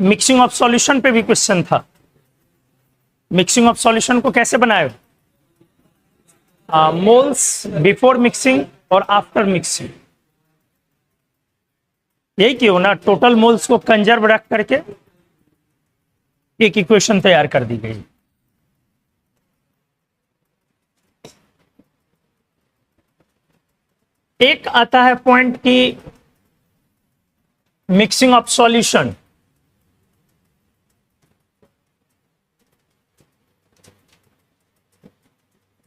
Mixing of solution पे भी question था। मिक्सिंग ऑफ सॉल्यूशन को कैसे बनाए? मोल्स बिफोर मिक्सिंग और आफ्टर मिक्सिंग, यही क्यों ना, टोटल मोल्स को कंजर्व रख करके एक इक्वेशन तैयार कर दी गई। एक आता है पॉइंट की मिक्सिंग ऑफ सॉल्यूशन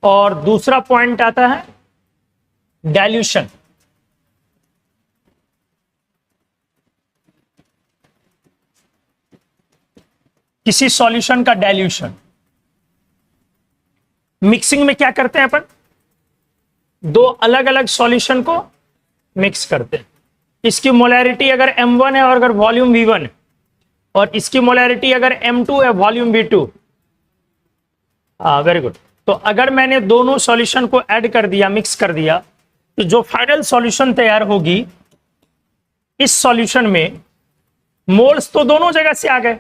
और दूसरा पॉइंट आता है डाइल्यूशन। किसी सॉल्यूशन का डाइल्यूशन। मिक्सिंग में क्या करते हैं अपन? दो अलग अलग सॉल्यूशन को मिक्स करते हैं। इसकी मोलैरिटी अगर M1 है और अगर वॉल्यूम V1 है, और इसकी मोलैरिटी अगर M2 है वॉल्यूम V2। Very good. तो अगर मैंने दोनों सॉल्यूशन को ऐड कर दिया, मिक्स कर दिया, तो जो फाइनल सॉल्यूशन तैयार होगी, इस सॉल्यूशन में मोल्स तो दोनों जगह से आ गए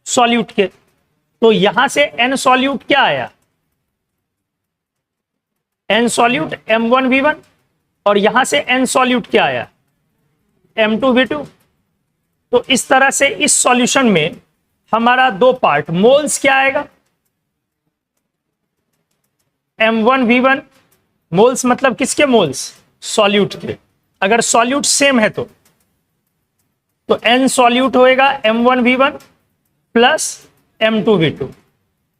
सॉल्यूट के, तो यहां से N सॉल्यूट क्या आया? N सॉल्यूट M1 V1, और यहां से N सॉल्यूट क्या आया? M2 V2। तो इस तरह से इस सॉल्यूशन में हमारा दो पार्ट, मोल्स क्या आएगा? M1 V1, मोल्स मतलब किसके मोल्स? सॉल्यूट के। अगर सॉल्यूट सेम है तो N सॉल्यूट होएगा M1 V1 plus M2 V2।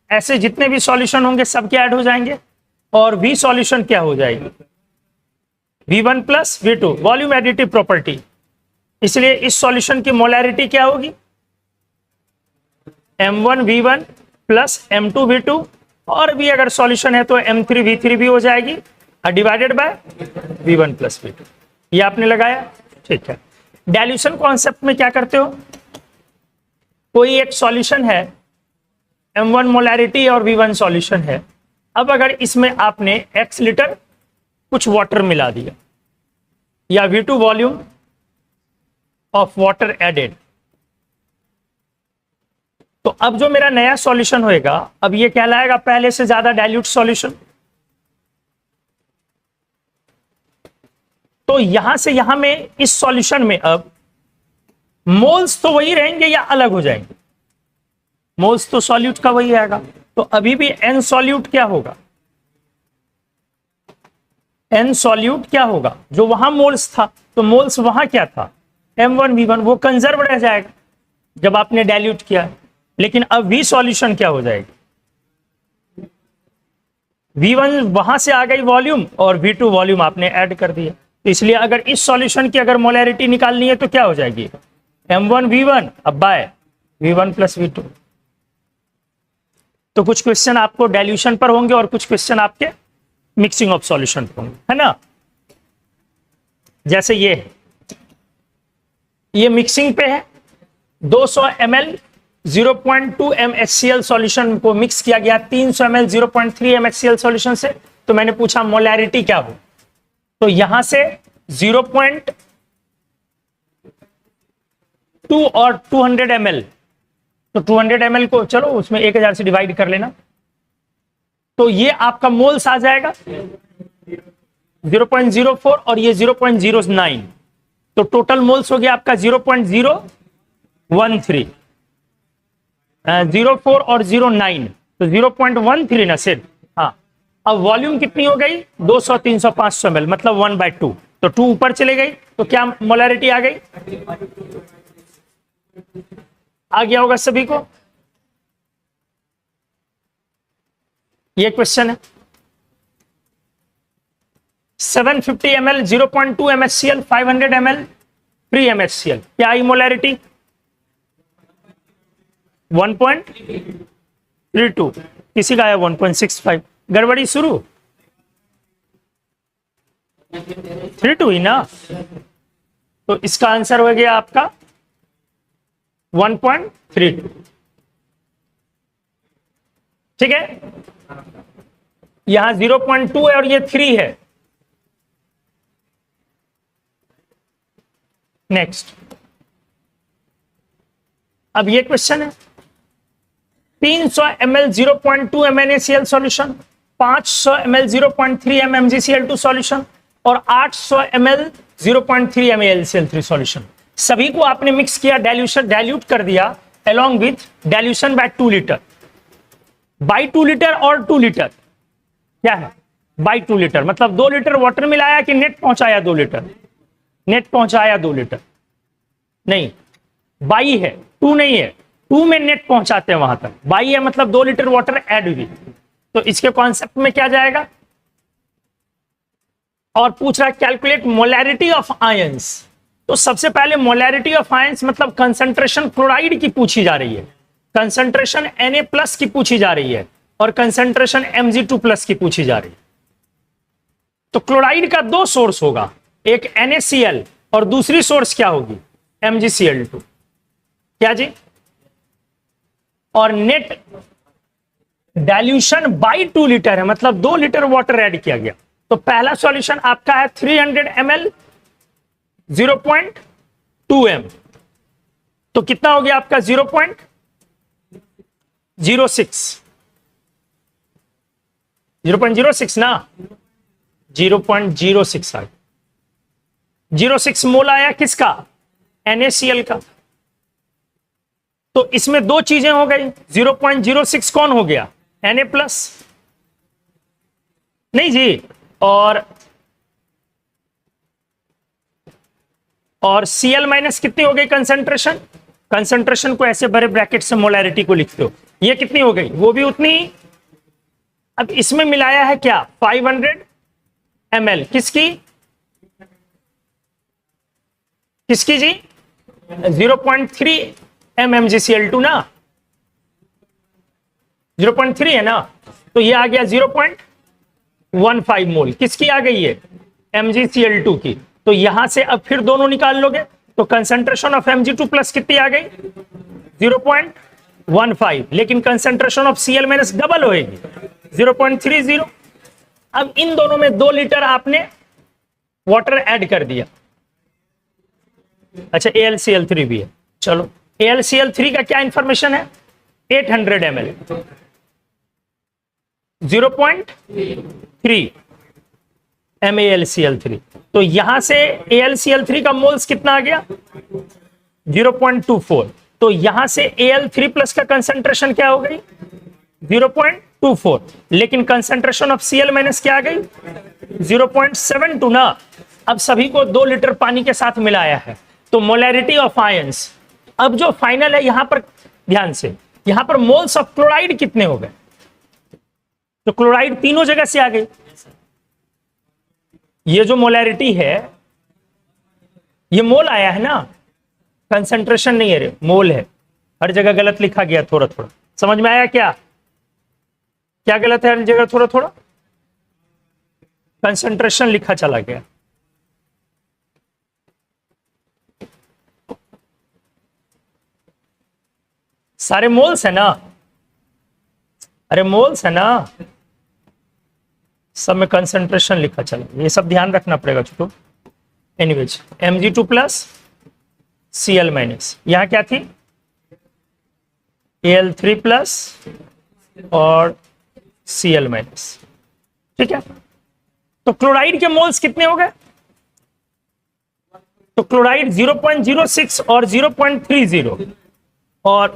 ऐसे जितने भी सॉल्यूशन होंगे सब क्या ऐड हो जाएंगे, और V सॉल्यूशन क्या हो जाएगी? V1 plus V2, volume additive property. इसलिए इस सॉल्यूशन की मोलैरिटी क्या होगी? M1 V1 plus M2 V2, और भी अगर सॉल्यूशन है तो M3 V3 भी हो जाएगी, divided by V1 plus V2। ये आपने लगाया, ठीक है। डाइल्यूशन कॉन्सेप्ट में क्या करते हो? कोई एक सॉल्यूशन है, M1 मोलैरिटी और V1 सॉल्यूशन है। अब अगर इसमें आपने X लीटर कुछ वाटर मिला दिया, या V2 volume of water added, तो अब जो मेरा नया सॉल्यूशन होएगा, अब ये कहलाएगा पहले से ज्यादा डाइल्यूट सॉल्यूशन। तो यहां से यहां में इस सॉल्यूशन में अब मोल्स तो वही रहेंगे या अलग हो जाएंगे? मोल्स तो सॉल्यूट का वही आएगा, तो अभी भी N सॉल्यूट क्या होगा? N सॉल्यूट क्या होगा? जो वहां मोल्स था, तो मोल्स वहां क्या था? M1 V1, वो कंजर्व रह जाएगा जब आपने डाइल्यूट किया। लेकिन अब V सॉल्यूशन क्या हो जाएगी? V1 वहां से आ गई वॉल्यूम, और V2 वॉल्यूम आपने ऐड कर दिया। तो इसलिए अगर इस सॉल्यूशन की अगर मोलैरिटी निकालनी है तो क्या हो जाएगी? M1 V1 अब बाय V1 प्लस V2। तो कुछ क्वेश्चन आपको डाइल्यूशन पर होंगे और कुछ क्वेश्चन आपके मिक्सिंग ऑफ सॉल्यूशन पर होंगे, है ना। जैसे ये मिक्सिंग पे है, 200 ml 0.2 mHCl सॉल्यूशन को मिक्स किया गया 300 ml 0.3 mHCl सॉल्यूशन से। तो मैंने पूछा मोलैरिटी क्या हो, तो यहां से 0.2 और 200 ml, तो 200 ml को चलो उसमें 1000 से डिवाइड कर लेना, तो ये आपका मोल्स आ जाएगा 0.04 और ये 0.09, तो टोटल मोल्स हो गया आपका 0.013, 04 और 09, तो 0.13 ना सिर्फ। हाँ, अब वॉल्यूम कितनी हो गई? 200 300 500 ml, मतलब 1/2, तो 2 ऊपर चले गई, तो क्या मोलैरिटी आ गई? आ गया होगा सभी को। ये क्वेश्चन है 750 ml 0.2 mHCl 500 ml 3 mHCl, क्या आई मोलैरिटी? 1.32, किसी का आया 1.65, गड़बड़ी शुरू 32 ही ना, तो इसका आंसर हो गया आपका 1.32। ठीक है, यहां 0.2 है और ये 3 है। नेक्स्ट, अब ये क्वेश्चन है 300 ml 0.2 MnACl solution, 500 ml 0.3 MgCl2 solution और 800 ml 0.3 MaLCl3 सॉल्यूशन, सभी को आपने मिक्स किया, डाइल्यूट कर दिया along with dilution by 2 litre, by 2 litre और 2 लीटर क्या है, बाई 2 लीटर मतलब 2 लीटर वाटर मिलाया कि नेट पहुंचाया 2 लीटर, नेट पहुंचाया 2 लीटर, नहीं बाई है 2 नहीं है, 2 में नेट पहुंचाते हैं वहां तक, बाई है मतलब 2 लीटर वाटर ऐड हुई, तो इसके कॉन्सेप्ट में क्या जाएगा। और पूछ रहा है कैलकुलेट मोलैरिटी ऑफ आयंस, तो सबसे पहले मोलैरिटी ऑफ आयंस मतलब कंसंट्रेशन क्लोराइड की पूछी जा रही है, कंसंट्रेशन Na+ की पूछी जा रही है और कंसंट्रेशन Mg2+ की पूछी जा रही है। तो क्लोराइड का 2 सोर्स होगा, एक NaCl और दूसरी सोर्स क्या होगी MgCl2, क्या जी, और नेट डाइल्यूशन बाई 2 लीटर है मतलब 2 लीटर वाटर ऐड किया गया। तो पहला सॉल्यूशन आपका है 300 ml 0.2 m, तो कितना हो गया आपका 0.06 ना, 0.06 आया, 06 मोल आया किसका NaCl का। तो इसमें 2 चीजें हो गई, 0.06 कौन हो गया Na+, नहीं जी, और Cl- कितनी हो गई कंसंट्रेशन, कंसंट्रेशन को ऐसे बड़े ब्रैकेट से मोलैरिटी को लिखते हो, ये कितनी हो गई वो भी उतनी ही। अब इसमें मिलाया है क्या 500 ml किसकी किसकी जी 0.3 MgCl2 ना, 0.3 है ना, तो ये आ गया 0.15 मोल किसकी आ गई है MgCl2 की। तो यहां से अब फिर दोनों निकाल लोगे तो कंसंट्रेशन ऑफ Mg2+ कितनी आ गई 0.15, लेकिन कंसंट्रेशन ऑफ Cl- डबल होएगी 0.30। अब इन दोनों में 2 लीटर आपने वाटर ऐड कर दिया। अच्छा AlCl3 भी है, चलो AlCl3 का क्या इंफॉर्मेशन है 800 ml 0.3 MaLCl3, तो यहां से AlCl3 का मोल्स कितना आ गया 0.24, तो यहां से Al3+ का कंसंट्रेशन क्या हो गई 0.24, लेकिन कंसंट्रेशन ऑफ Cl- क्या आ गई 0.72 ना। अब सभी को 2 लीटर पानी के साथ मिलाया है, तो मोलैरिटी ऑफ आयंस, अब जो फाइनल है यहां पर ध्यान से, यहां पर मोल्स ऑफ क्लोराइड कितने हो गए, तो क्लोराइड तीनों जगह से आ गई। ये जो मोलैरिटी है ये मोल आया है ना, कंसंट्रेशन नहीं है रे, मोल है, हर जगह गलत लिखा गया थोड़ा थोड़ा, समझ में आया क्या क्या गलत है हर जगह थोड़ा थोड़ा, कंसंट्रेशन लिखा चला गया। सारे मोल्स है ना, अरे मोल्स है ना, सब में कंसंट्रेशन लिखा चला, ये सब ध्यान रखना पड़ेगा छोटू। एनीवेज Mg2+ Cl-, यहां क्या थी Al3+ और Cl-, ठीक है। तो क्लोराइड के मोल्स कितने हो गए, तो क्लोराइड 0.06 और 0.30 और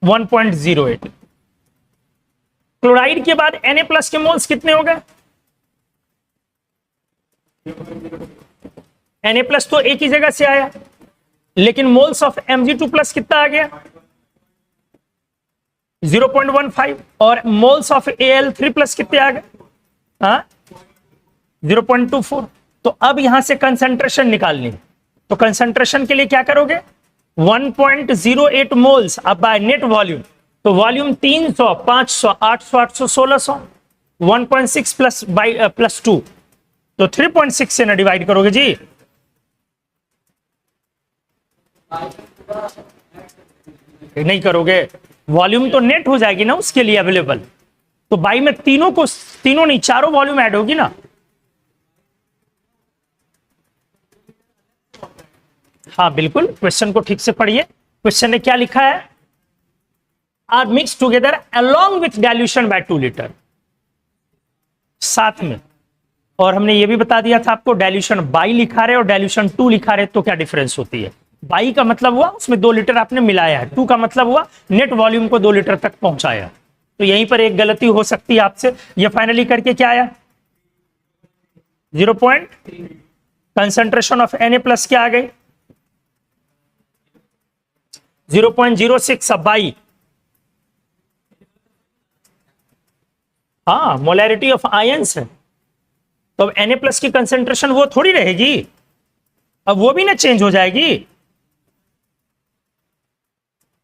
1.08। क्लोराइड के बाद Na+ के मोल्स कितने हो गए, Na+ तो एक ही जगह से आया, लेकिन मोल्स ऑफ Mg2+ कितना आ गया 0.15 और मोल्स ऑफ Al3+ कितने आ गए 0.24। तो अब यहां से कंसंट्रेशन निकालनी है, तो कंसंट्रेशन के लिए क्या करोगे 1.08 मोल्स अब बाय नेट वॉल्यूम, तो वॉल्यूम 300 500 800 800 1600 1.6 प्लस 2, तो 3.6 से ना डिवाइड करोगे जी, नहीं करोगे, वॉल्यूम तो नेट हो जाएगी ना उसके लिए अवेलेबल, तो बाई में तीनों नहीं चारों वॉल्यूम ऐड होगी ना। हाँ बिल्कुल, क्वेश्चन को ठीक से पढ़िए। क्वेश्चन ने क्या लिखा है, are mix together along with dilution by 2 litre, साथ में। और हमने ये भी बता दिया था आपको, डाइल्यूशन बाई लिखा रहे और डाइल्यूशन 2 लिखा रहे तो क्या डिफरेंस होती है। बाई का मतलब हुआ उसमें 2 लीटर आपने मिलाया है, 2 का मतलब हुआ नेट वॉल्यूम को 2 लीटर तक पहुंचाया। तो यहीं पर एक गलती हो सकती है आपसे। ये फाइनली करके क्या आया, 0 पॉइंट, कंसंट्रेशन ऑफ Na+ क्या आ गई, 0.06 बाई, हाँ मोलैरिटी ऑफ आयंस है। तो अब Na+ की कंसंट्रेशन वो थोड़ी रहेगी, अब वो भी ना चेंज हो जाएगी।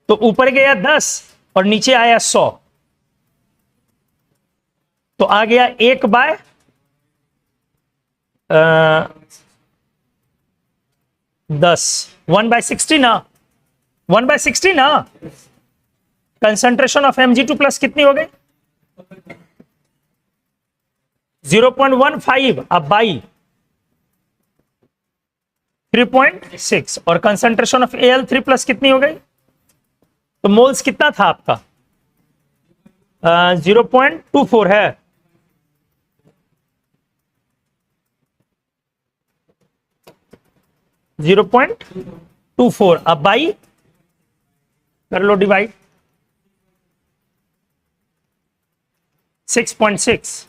तो ऊपर गया 10 और नीचे आया 100, तो आ गया 1/10, 1/60 ना, 1/60 ना। कंसंट्रेशन ऑफ Mg2+ कितनी हो गई, 0.15, अब बाई 3.6, और कंसंट्रेशन ऑफ Al3+ कितनी हो गई, तो मोल्स कितना था आपका, 0.24 है। .24, अब बाई कर लो डिवाइड, 6.6।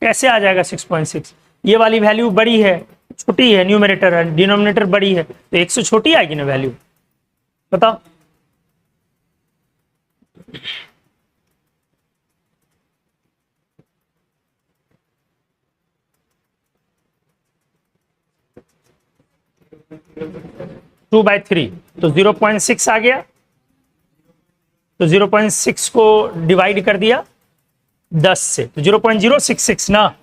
कैसे आ जाएगा 6.6, ये वाली वैल्यू बड़ी है छोटी है, न्यूमरेटर है, डिनोमिनेटर बड़ी है, तो 1 से छोटी आएगी ना वैल्यू, बताओ। टू बाई 3, तो 0.6 आ गया, तो 0.6 को डिवाइड कर दिया 10 से, तो 0.066 ना।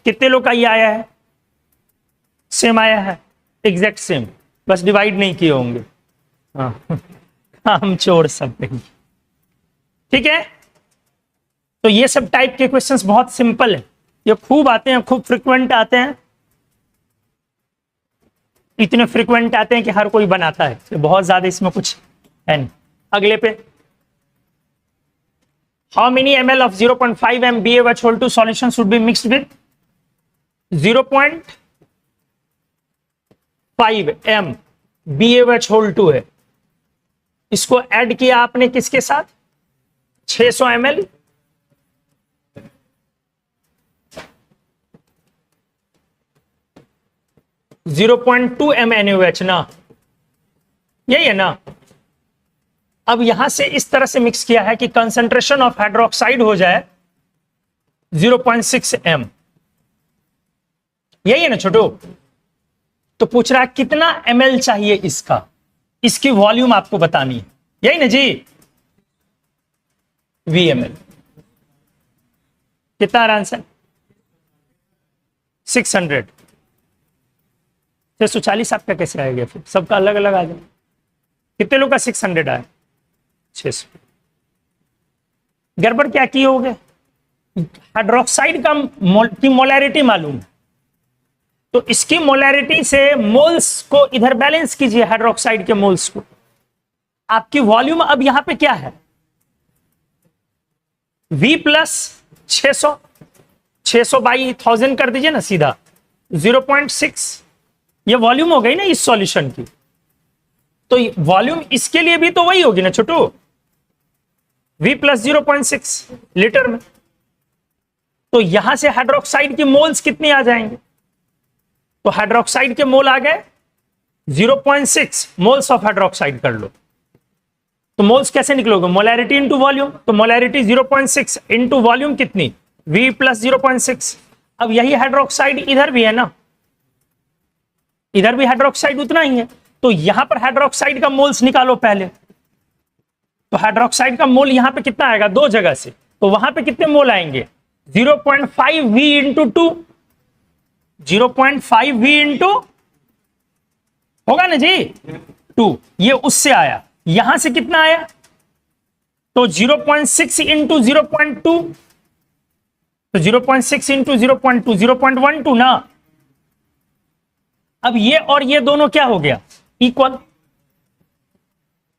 कितने लोग का ये आया है, सेम आया है, एग्जैक्ट सेम, बस डिवाइड नहीं किए होंगे। हाँ हम छोड़ सकते हैं, ठीक है। तो ये सब टाइप के क्वेश्चंस बहुत सिंपल है, ये खूब आते हैं, खूब फ्रिक्वेंट आते हैं, इतने फ्रिक्वेंट आते हैं कि हर कोई बनाता है, तो बहुत ज्यादा इसमें कुछ है नहीं। अगले पे, how many ml of 0.5 m BaOH2 solution should be mixed with 0.5 m BaOH2 है, इसको ऐड किया आपने किसके साथ, 600 ml 0.2 m NaOH ना, यही है ना। अब यहां से इस तरह से मिक्स किया है कि कंसंट्रेशन ऑफ हाइड्रोक्साइड हो जाए 0.6 m, यही है ना छोटू। तो पूछ रहा है कितना ml चाहिए इसका, इसकी वॉल्यूम आपको बतानी है, यही ना जी, VmL। कितना आंसर, 600। 640 आपका कैसे आएगा, फिर सबका अलग अलग आ जाए। कितने लोग का 600 आया, 600। गड़बड़ क्या की होगे, हाइड्रोक्साइड का की मोलैरिटी मालूम है, तो इसकी मोलैरिटी से मोल्स को इधर बैलेंस कीजिए, हाइड्रोक्साइड के मोल्स को। आपकी वॉल्यूम अब यहां पे क्या है, V प्लस 600, 600 बाई 1000 कर दीजिए ना सीधा, 0.6, ये वॉल्यूम हो गई ना इस सॉल्यूशन की। तो वॉल्यूम इसके लिए भी तो वही होगी ना छोटू, V प्लस 0.6 लीटर में। तो यहां से हाइड्रोक्साइड की मोल्स कितनी आ जाएंगे, तो हाइड्रोक्साइड के मोल आ गए 0.6 मोल्स ऑफ हाइड्रोक्साइड कर लो। तो मोल्स कैसे निकलोगे, मोलैरिटी इंटू वॉल्यूम, तो मोलैरिटी 0.6 इंटू वॉल्यूम कितनी, V प्लस 0.6। अब यही हाइड्रोक्साइड इधर भी है ना, इधर भी हाइड्रोक्साइड उतना ही है, तो यहां पर हाइड्रोक्साइड का मोल्स निकालो पहले। तो हाइड्रोक्साइड का मोल यहां पे कितना आएगा, 2 जगह से, तो वहां पे कितने मोल आएंगे, 0.5 V इंटू 2, 0.5 V इंटू होगा ना जी 2, ये उससे आया। यहां से कितना आया, तो 0.6 इंटू 0.2, तो 0.6 इंटू 0.2 0.12 ना, अब ये और ये दोनों क्या हो गया, इक्वल।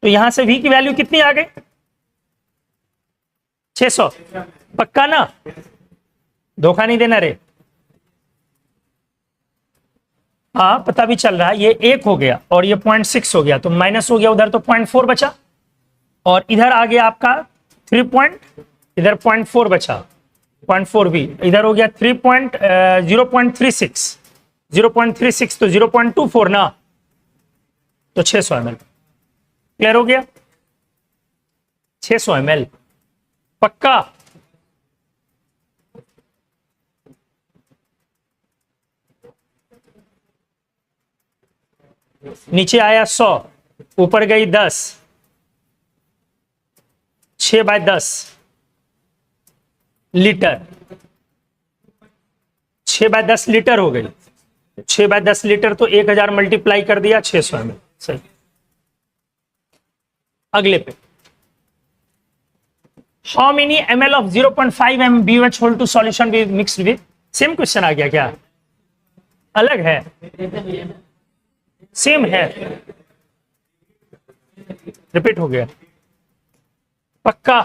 तो यहां से v की वैल्यू कितनी आ गई, 600। पक्का ना, धोखा नहीं देना रे। हाँ पता भी चल रहा है, ये 1 हो गया और ये 0.6 हो गया, तो माइनस हो गया उधर, तो 0.4 बचा। और इधर आ गया आपका 3 इधर 0.4 बचा, 0.4 भी इधर हो गया 0.36 0.36, तो 0.24 ना, तो 600 ml। क्लियर हो गया, 600 ml पक्का। नीचे आया 100, ऊपर गई 10, 6/10 लीटर, 6/10 लीटर हो गई। 6/10 लीटर तो 1000 मल्टीप्लाई कर दिया 600 ml। सही। अगले पे, how many ml of 0.5 MbOH whole to solution be mixed with, same question आ गया क्या, अलग है, सेम है, रिपीट हो गया पक्का।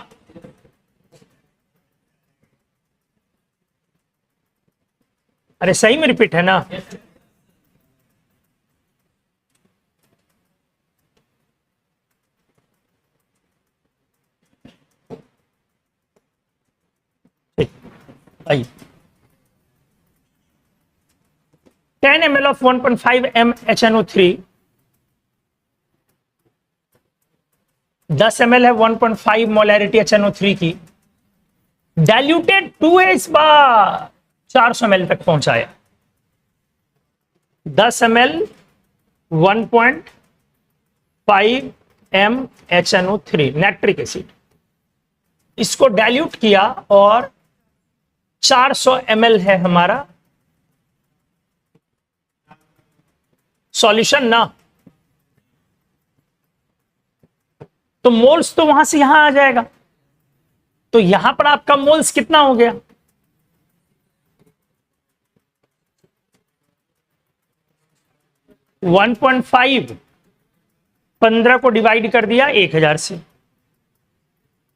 अरे सही में रिपीट है ना, आइए। 10 ml of 1.5 HNO3, 10 ml है 1.5 मोलैरिटी HNO3 की, डाइल्यूटेड 2H बार 400 ml तक पहुंचाया। 10 ml 1.5 HNO3 नाइट्रिक एसिड, इसको डाइल्यूट किया और 400 ml है हमारा सॉल्यूशन ना, तो मोल्स तो वहां से यहां आ जाएगा, तो यहां पर आपका मोल्स कितना हो गया, वन पॉइंट फाइव, 15 को डिवाइड कर दिया 1000 से,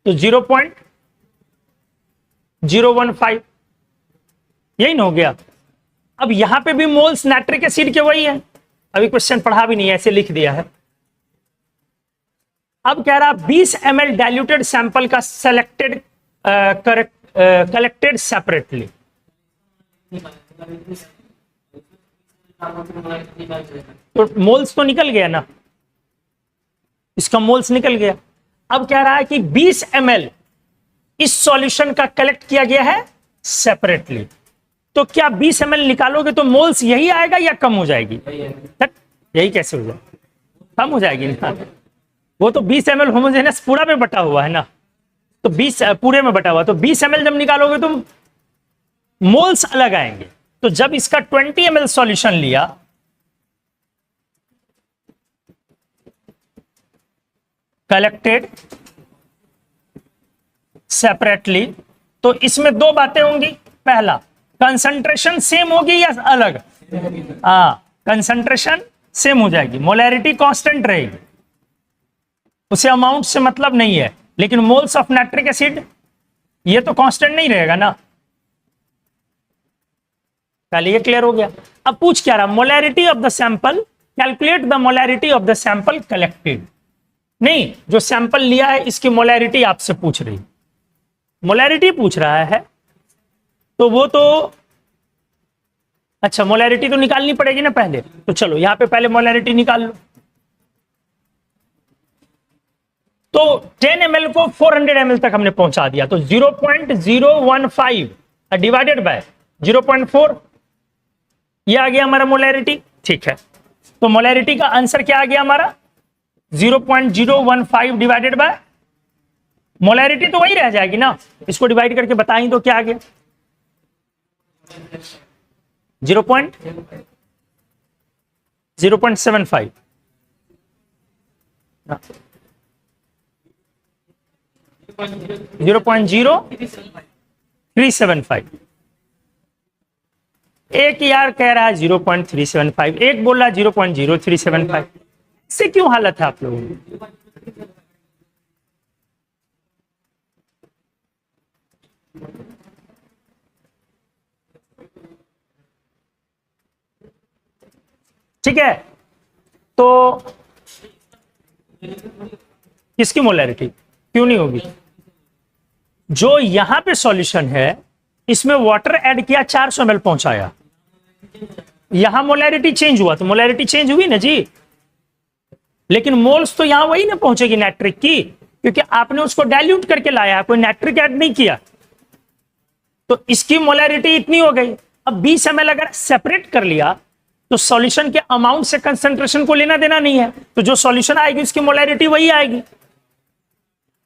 तो 0.015, यही ना हो गया। अब यहां पे भी मोल्स नाइट्रिक एसिड के वही है, अभी क्वेश्चन पढ़ा भी नहीं है, ऐसे लिख दिया है। अब कह रहा 20 ml डाइल्यूटेड सैंपल का सेलेक्टेड कलेक्टेड सेपरेटली, तो मोल्स तो निकल गया ना, इसका मोल्स निकल गया। अब कह रहा है कि 20 ml इस सॉल्यूशन का कलेक्ट किया गया है सेपरेटली, तो क्या 20 ml निकालोगे तो मोल्स यही आएगा या कम हो जाएगी, यही कैसे हो जाएगा, कम हो जाएगी ना, वो तो 20 ml होमोजेनस पूरा में बटा हुआ है ना, तो 20 पूरे में बटा हुआ, तो 20 ml जब निकालोगे तो मोल्स अलग आएंगे। तो जब इसका 20 ml सॉल्यूशन लिया, कलेक्टेड सेपरेटली, तो इसमें दो बातें होंगी, पहला कंसंट्रेशन सेम होगी या अलग, कंसंट्रेशन सेम हो जाएगी, मोलैरिटी कांस्टेंट रहेगी, उसे अमाउंट से मतलब नहीं है, लेकिन मोल्स ऑफ नाइट्रिक एसिड ये तो कांस्टेंट नहीं रहेगा ना, पहले ये क्लियर हो गया। अब पूछ क्या रहा, molarity of the sample, calculate the molarity of the sample collected, नहीं जो सैंपल लिया है इसकी मोलैरिटी आपसे पूछ रही, मोलैरिटी पूछ रहा है, तो वो तो अच्छा मोलैरिटी तो निकालनी पड़ेगी ना पहले, तो चलो यहां पे पहले मोलैरिटी निकाल लो। तो 10 ml को 400 ml तक हमने पहुंचा दिया, तो 0.015 डिवाइडेड बाय 0.4, ये आ गया हमारा मोलैरिटी, ठीक है। तो मोलैरिटी का आंसर क्या आ गया हमारा, 0.015 डिवाइडेड बाय, मोलैरिटी तो वही रह जाएगी ना, इसको डिवाइड करके बताएं तो क्या आ गया, 0.075, 0.0375, एक यार कह रहा है 0.375, एक बोल रहा है 0.0375। इससे क्यों हालत है आप लोगों की? ठीक है, तो किसकी मोलैरिटी क्यों नहीं होगी? जो यहां पे सॉल्यूशन है इसमें वाटर ऐड किया, 400 ml पहुंचाया, यहां मोलैरिटी चेंज हुआ तो मोलैरिटी चेंज हुई ना जी, लेकिन मोल्स तो यहां वही ना पहुंचेगी नाइट्रिक की, क्योंकि आपने उसको डाइल्यूट करके लाया, कोई नाइट्रिक ऐड नहीं किया, तो इसकी मोलैरिटी इतनी हो गई। अब 20 ml अगर सेपरेट कर लिया तो सॉल्यूशन के अमाउंट से कंसंट्रेशन को लेना देना नहीं है, तो जो सॉल्यूशन आएगी उसकी मोलैरिटी वही आएगी।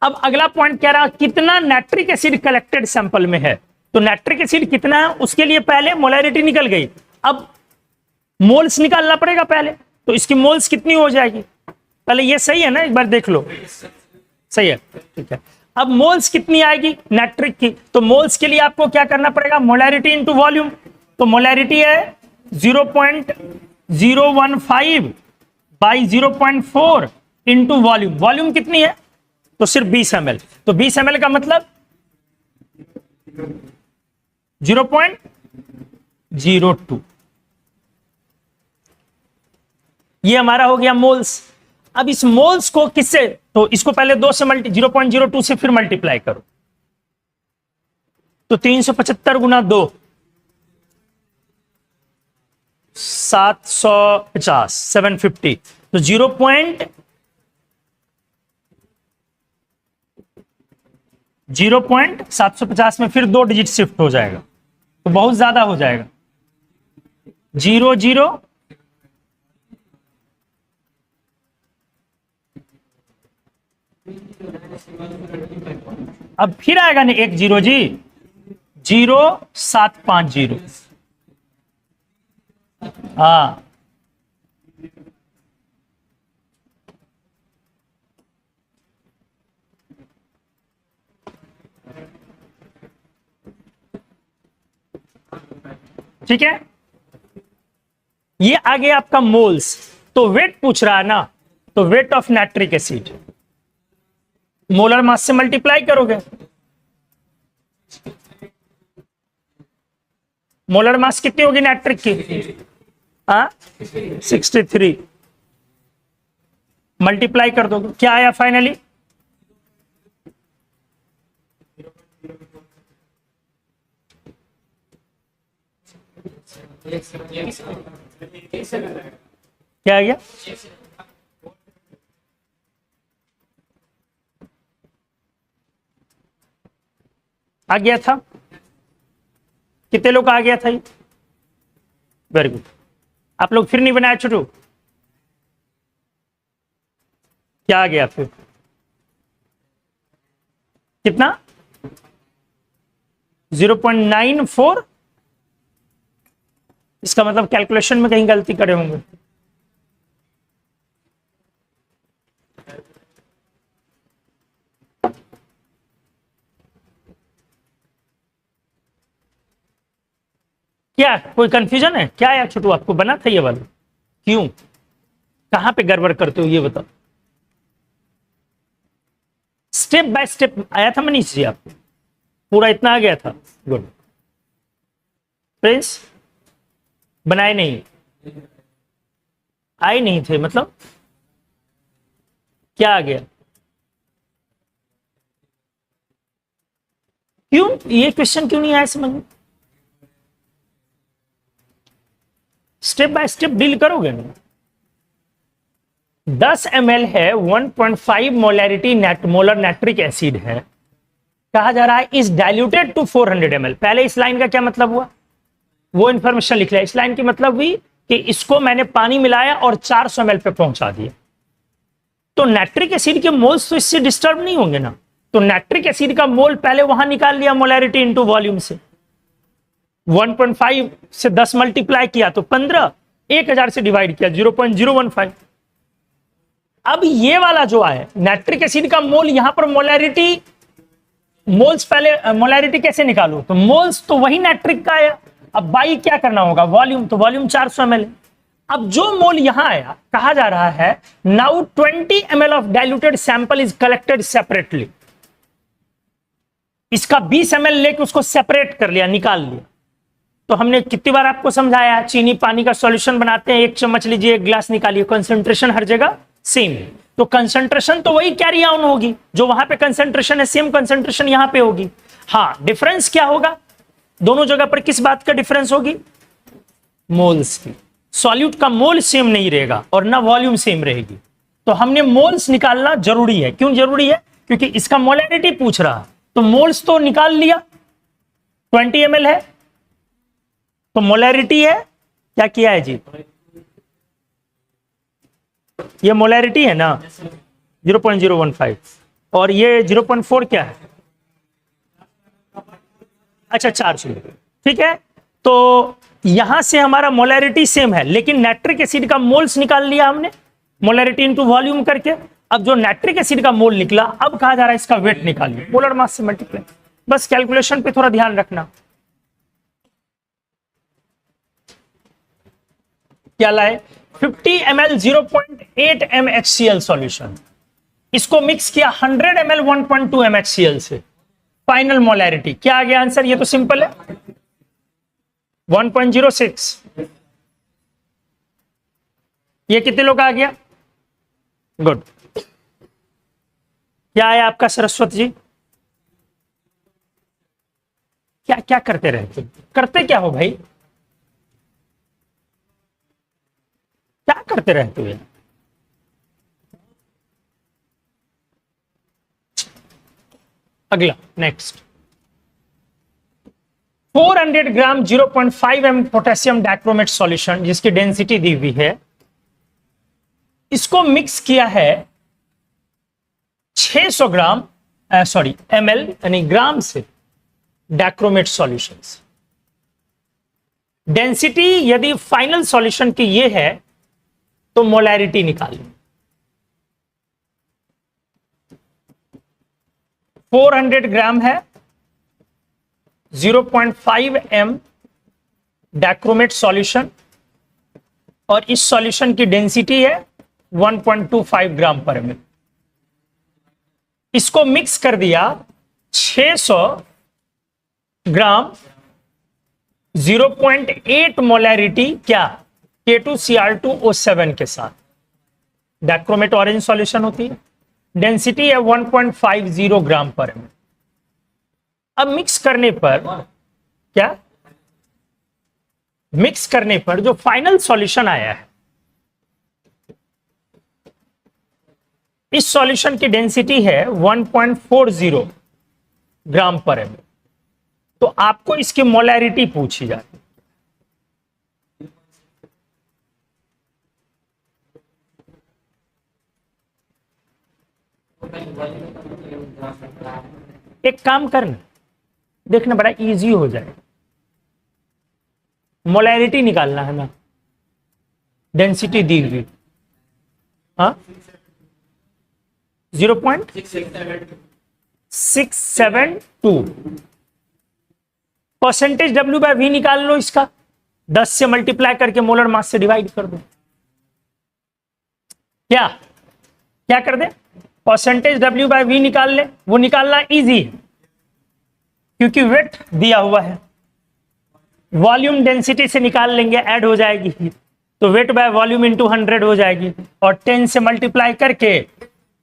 अब अगला पॉइंट कह रहा कितना नाइट्रिक एसिड कलेक्टेड सैंपल में है, तो नाइट्रिक एसिड कितना है उसके लिए पहले मोलैरिटी निकल गई, अब मोल्स निकालना पड़ेगा पहले, तो इसकी मोल्स कितनी हो जाएगी पहले, ये सही है ना, एक बार देख लो, सही है, ठीक है। अब मोल्स कितनी आएगी नाइट्रिक की, तो मोल्स के लिए आपको क्या करना पड़ेगा, मोलैरिटी इंटू वॉल्यूम, तो मोलैरिटी है 0.015 बाई 0.4 इंटू वॉल्यूम, वॉल्यूम कितनी है तो सिर्फ 20 ml, तो 20 ml का मतलब 0.02, ये हमारा हो गया मोल्स। अब इस मोल्स को किससे, तो इसको पहले 2 से 0.02 से फिर मल्टीप्लाई करो, तो 375 गुना 2 750 750, तो 0.750 में फिर 2 डिजिट शिफ्ट हो जाएगा, तो बहुत ज्यादा हो जाएगा, 00, अब फिर आएगा ना 1 0 जी, 0750, हाँ, ठीक है, ये आ गया आपका मोल्स। तो वेट पूछ रहा है ना, तो weight of nitric acid molar mass से मल्टीप्लाई करोगे, मोलर मास कितनी होगी नाइट्रिक की, 63, मल्टीप्लाई कर दोगे, क्या आया फाइनली, क्या आ गया, आ गया था, कितने लोग आ गया था ये, वेरी गुड, आप लोग फिर नहीं बनाया छोटू, क्या आ गया फिर, कितना 0.94, इसका मतलब कैलकुलेशन में कहीं गलती करे होंगे, क्या कोई कंफ्यूजन है क्या यार छोटू, आपको बना था ये वाला, क्यों कहां पे गड़बड़ करते हो ये बताओ, स्टेप बाय स्टेप आया था मनीष जी, आपको पूरा इतना आ गया था, गुड, प्रिंस बनाए नहीं, आए नहीं थे मतलब क्या आ गया, क्यों ये क्वेश्चन क्यों नहीं आया समझ में, स्टेप बाय स्टेप डील करोगे ना, 10 ml है, 1.5 मोलैरिटी मोलर नाइट्रिक एसिड है, कहा जा रहा है इज डाइल्यूटेड टू 400 ml, पहले इस लाइन का क्या मतलब हुआ वो इंफॉर्मेशन लिख लिया, इस लाइन की मतलब हुई कि इसको मैंने पानी मिलाया और 400 ml पे पहुंचा दिया, तो नाइट्रिक एसिड के मोल्स तो इससे डिस्टर्ब नहीं होंगे ना, तो नाइट्रिक एसिड का मोल पहले वहां निकाल लिया मोलैरिटी इनटू वॉल्यूम से, 1.5 से 10 मल्टीप्लाई किया तो 15, 1000 से डिवाइड किया 0.015, अब ये वाला जो है नाइट्रिक एसिड का मोल, यहां पर मोलैरिटी, मोल्स पहले मोलैरिटी कैसे निकालो, तो मोल्स तो वही नाइट्रिक का है, अब बाई क्या करना होगा, वॉल्यूम, तो वॉल्यूम 400 ml है। अब जो मोल यहां आया, कहा जा रहा है now 20 ml of diluted sample is collected separately. इसका 20 ml लेके उसको सेपरेट कर लिया, निकाल लिया। तो हमने कितनी बार आपको समझाया, चीनी पानी का सॉल्यूशन बनाते हैं, 1 चम्मच लीजिए, 1 ग्लास निकालिए, कंसंट्रेशन हर जगह सेम है। तो कंसंट्रेशन तो वही कैरी ऑन होगी, जो वहां पे कंसंट्रेशन है सेम कंसंट्रेशन यहां पे होगी। हाँ, डिफरेंस क्या होगा दोनों जगह पर, किस बात का डिफरेंस होगी, मोल्स की। सॉल्यूट का मोल सेम नहीं रहेगा और ना वॉल्यूम सेम रहेगी। तो हमने मोल्स निकालना जरूरी है। क्यों जरूरी है, क्योंकि इसका मोलैरिटी पूछ रहा है। तो मोल्स तो निकाल लिया, 20 ml है, तो मोलैरिटी है, क्या किया है जी, ये मोलैरिटी है ना 0.015, और ये 0.4 क्या है, अच्छा 400, ठीक है। तो यहां से हमारा मोलैरिटी सेम है, लेकिन नाइट्रिक एसिड का मोल्स निकाल लिया हमने, मोलैरिटी इनटू वॉल्यूम करके। अब जो नाइट्रिक एसिड का मोल निकला, अब कहा जा रहा है इसका वेट निकालिए, मोलर मास से मल्टीप्लाई। बस कैलकुलेशन पे थोड़ा ध्यान रखना। क्या लाए, 50 ml 0.8 mHCl सॉल्यूशन, इसको मिक्स किया 100 ml 1.2 mHCl से, फाइनल मोलैरिटी क्या आ गया आंसर, ये तो सिंपल है 1.06। ये कितने लोग आ गया, गुड। क्या है आपका सरस्वती जी, क्या क्या करते रहते, करते क्या हो भाई, क्या करते रहते हो। अगला नेक्स्ट, 400 ग्राम 0.5 m पोटेशियम डाइक्रोमेट सॉल्यूशन, जिसकी डेंसिटी दी हुई है, इसको मिक्स किया है 600 ग्राम ml यानी ग्राम से डाइक्रोमेट सॉल्यूशन। डेंसिटी यदि फाइनल सॉल्यूशन की ये है तो मोलैरिटी निकालिए। 400 ग्राम है, 0.5 m डाइक्रोमेट सॉल्यूशन, और इस सॉल्यूशन की डेंसिटी है 1.25 ग्राम पर ml। इसको मिक्स कर दिया 600 ग्राम 0.8 मोलैरिटी क्या, K2Cr2O7 के साथ। डाइक्रोमेट ऑरेंज सॉल्यूशन होती है, डेंसिटी है 1.50 ग्राम पर ml। अब मिक्स करने पर क्या, मिक्स करने पर जो फाइनल सॉल्यूशन आया है, इस सॉल्यूशन की डेंसिटी है 1.40 ग्राम पर ml। तो आपको इसकी मोलैरिटी पूछी जाती है। एक काम करना, देखना बड़ा इजी हो जाए, मोलैरिटी निकालना है ना, डेंसिटी दी हुई, हाँ 0.672, परसेंटेज W/V निकाल लो इसका, 10 से मल्टीप्लाई करके मोलर मास से डिवाइड कर दो। क्या क्या कर दे, परसेंटेज W/V निकाल ले, वो निकालना इजी है क्योंकि वेट दिया हुआ है। वॉल्यूम डेंसिटी से निकाल लेंगे, ऐड हो जाएगी, तो वेट बाय वॉल्यूम इंटू 100 हो जाएगी, और 10 से मल्टीप्लाई करके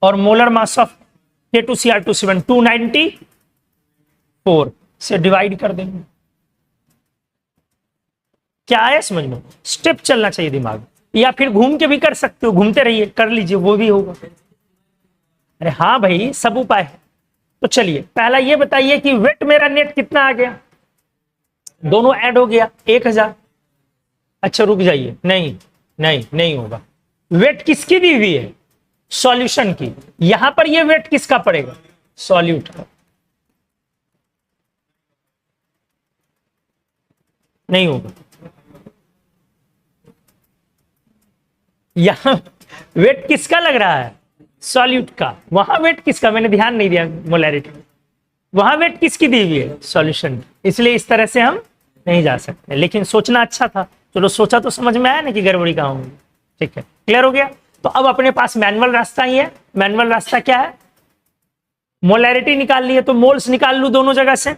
और मोलर मास ऑफ K2Cr2O7 294 से डिवाइड कर देंगे। क्या है समझ में, स्टेप चलना चाहिए दिमाग, या फिर घूम के भी कर सकते हो, घूमते रहिए, कर लीजिए, वो भी होगा। अरे हाँ भाई, सब उपाय है। तो चलिए पहला ये बताइए कि वेट मेरा नेट कितना आ गया, दोनों ऐड हो गया 1000। अच्छा रुक जाइए, नहीं नहीं नहीं होगा, वेट किसकी दी हुई है, सॉल्यूशन की। यहां पर ये वेट किसका पड़ेगा, सॉल्यूट का, नहीं होगा। यहां वेट किसका लग रहा है, सॉल्यूट का, वहां वेट किसका, मैंने ध्यान नहीं दिया मोलैरिटी, वहां वेट किसकी दी हुई है, सॉल्यूशन की। इसलिए इस तरह से हम नहीं जा सकते, लेकिन सोचना अच्छा था। चलो सोचा तो समझ में आया ना कि गड़बड़ी कहाँ होगी। ठीक है, क्लियर हो गया। तो अब अपने पास मैनुअल रास्ता ही है। मैनुअल रास्ता क्या है? मोलैरिटी निकालनी है तो मोल्स निकाल लू दोनों जगह से।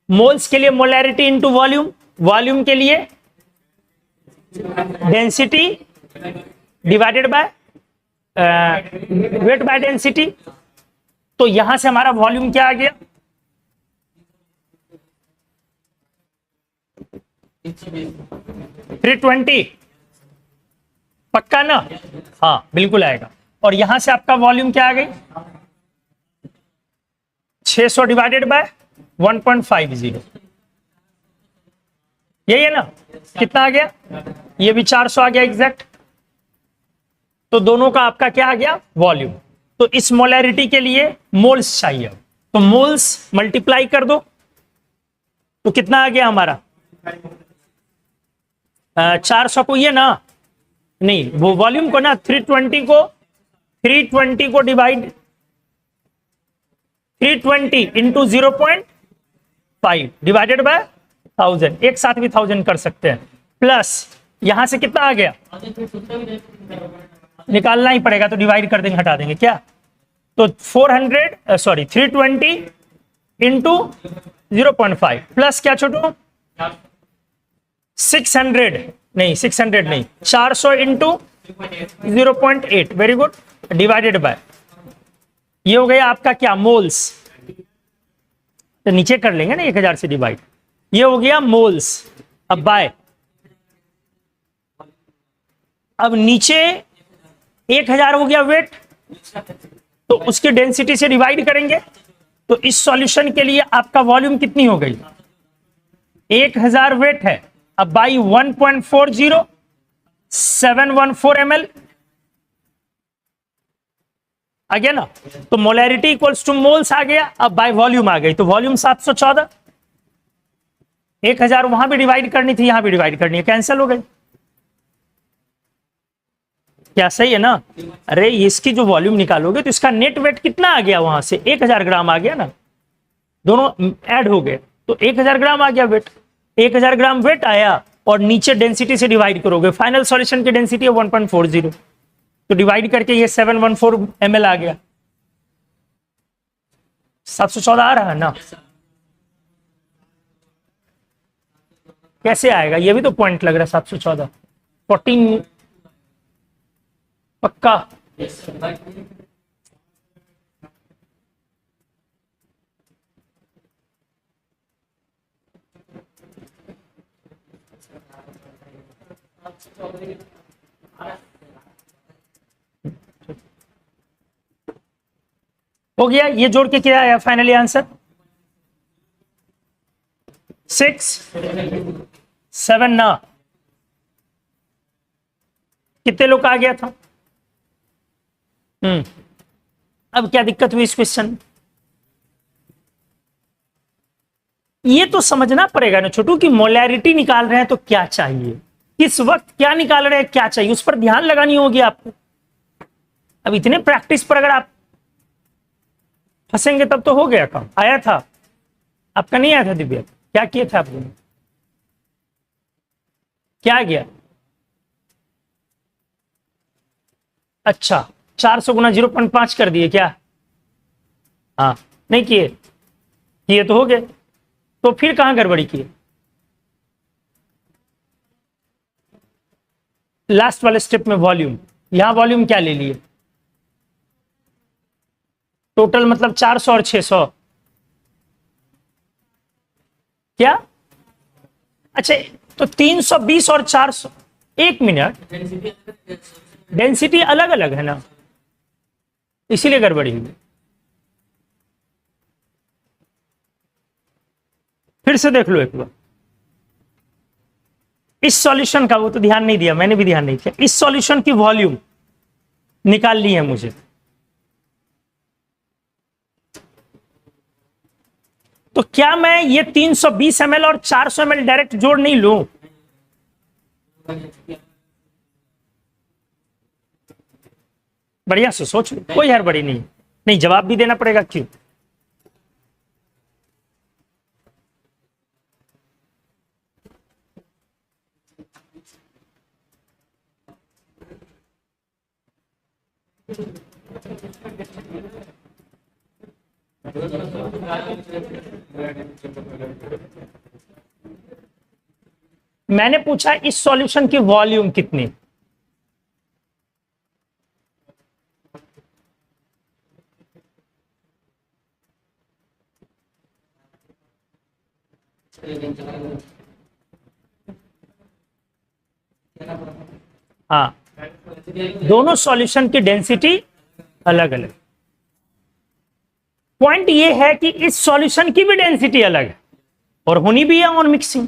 मोल्स के लिए मोलैरिटी इंटू वॉल्यूम, वॉल्यूम के लिए density divided by weight by density. तो यहां से हमारा वॉल्यूम क्या आ गया? 320। पक्का ना? हाँ बिल्कुल आएगा। और यहां से आपका वॉल्यूम क्या आ गई? 600 डिवाइडेड बाय 1.50। यही है ना? कितना आ गया? ये भी 400 आ गया एग्जैक्ट। तो दोनों का आपका क्या आ गया? वॉल्यूम। तो इस मोलैरिटी के लिए मोल्स चाहिए, तो मोल्स मल्टीप्लाई कर दो। तो कितना आ गया हमारा? 400 को ये ना, नहीं वो वॉल्यूम को ना, 320 को डिवाइड 320 इंटू 0.5 डिवाइडेड बाय 1000, एक साथ भी 1000 कर सकते हैं। प्लस यहां से कितना आ गया? निकालना ही पड़ेगा तो डिवाइड कर देंगे, हटा देंगे क्या। तो 320 इंटू 0.5 प्लस क्या छोटू? 600 नहीं, 600 नहीं, 400 into 0.8। Very good. Divided by, ये हो गया आपका क्या? मोल्स। तो नीचे कर लेंगे ना 1000 से डिवाइड, ये हो गया मोल्स। अब बाय, अब नीचे 1000 हो गया वेट, तो उसकी डेंसिटी से डिवाइड करेंगे। तो इस सॉल्यूशन के लिए आपका वॉल्यूम कितनी हो गई? 1000 वेट है। अब बाई 1.40 714 ml आ गया ना। तो मोलैरिटी इक्वल्स टू मोल्स आ गया। अब बाय वॉल्यूम आ गई, तो वॉल्यूम 714। 1000 वहां भी डिवाइड करनी थी, यहां भी डिवाइड करनी है, कैंसिल हो गई। क्या सही है ना? अरे इसकी जो वॉल्यूम निकालोगे तो इसका नेट वेट कितना आ गया? वहां से 1000 ग्राम आ गया ना, दोनों ऐड हो गए तो 1000 ग्राम आ गया वेट। 1000 ग्राम वेट आया और नीचे डेंसिटी से डिवाइड करोगे, फाइनल सॉल्यूशन की डेंसिटी है 1.40, तो डिवाइड करके ये 714 ml आ गया। 714 आ रहा है ना? कैसे आएगा? ये भी तो पॉइंट लग रहा है। 714 14 पक्का? हो गया। ये जोड़ के क्या आया फाइनली आंसर? 6 7 ना, कितने लोग का आ गया था? अब क्या दिक्कत हुई इस क्वेश्चन? ये तो समझना पड़ेगा ना छोटू कि मोलैरिटी निकाल रहे हैं तो क्या चाहिए, किस वक्त क्या निकाल रहे हैं, क्या चाहिए, उस पर ध्यान लगानी होगी आपको। अब इतने प्रैक्टिस पर अगर आप फंसेंगे तब तो हो गया काम। आया था आपका? नहीं आया था दिव्या? क्या किए थे आप लोग? क्या गया? अच्छा 400 गुना 0.5 कर दिए क्या? हाँ नहीं किए? किए तो हो गए, तो फिर कहां गड़बड़ी किए? लास्ट वाले स्टेप में वॉल्यूम, यहां वॉल्यूम क्या ले लिए? टोटल मतलब 400 और 600 क्या? अच्छा तो 320 और 400, एक मिनट, डेंसिटी अलग अलग है ना, इसीलिए गड़बड़ी हुई। फिर से देख लो एक बार इस सॉल्यूशन का। वो तो ध्यान नहीं दिया, मैंने भी ध्यान नहीं किया। इस सॉल्यूशन की वॉल्यूम निकालनी है मुझे, तो क्या मैं ये 320 ml और 400 ml डायरेक्ट जोड़ नहीं लूं? बढ़िया से सोच, कोई हड़बड़ी नहीं। नहीं जवाब भी देना पड़ेगा, क्यों? मैंने पूछा इस सॉल्यूशन की वॉल्यूम कितनी? हाँ, दोनों सॉल्यूशन की डेंसिटी अलग अलग। पॉइंट ये है कि इस सॉल्यूशन की भी डेंसिटी अलग है और होनी भी है ऑन मिक्सिंग।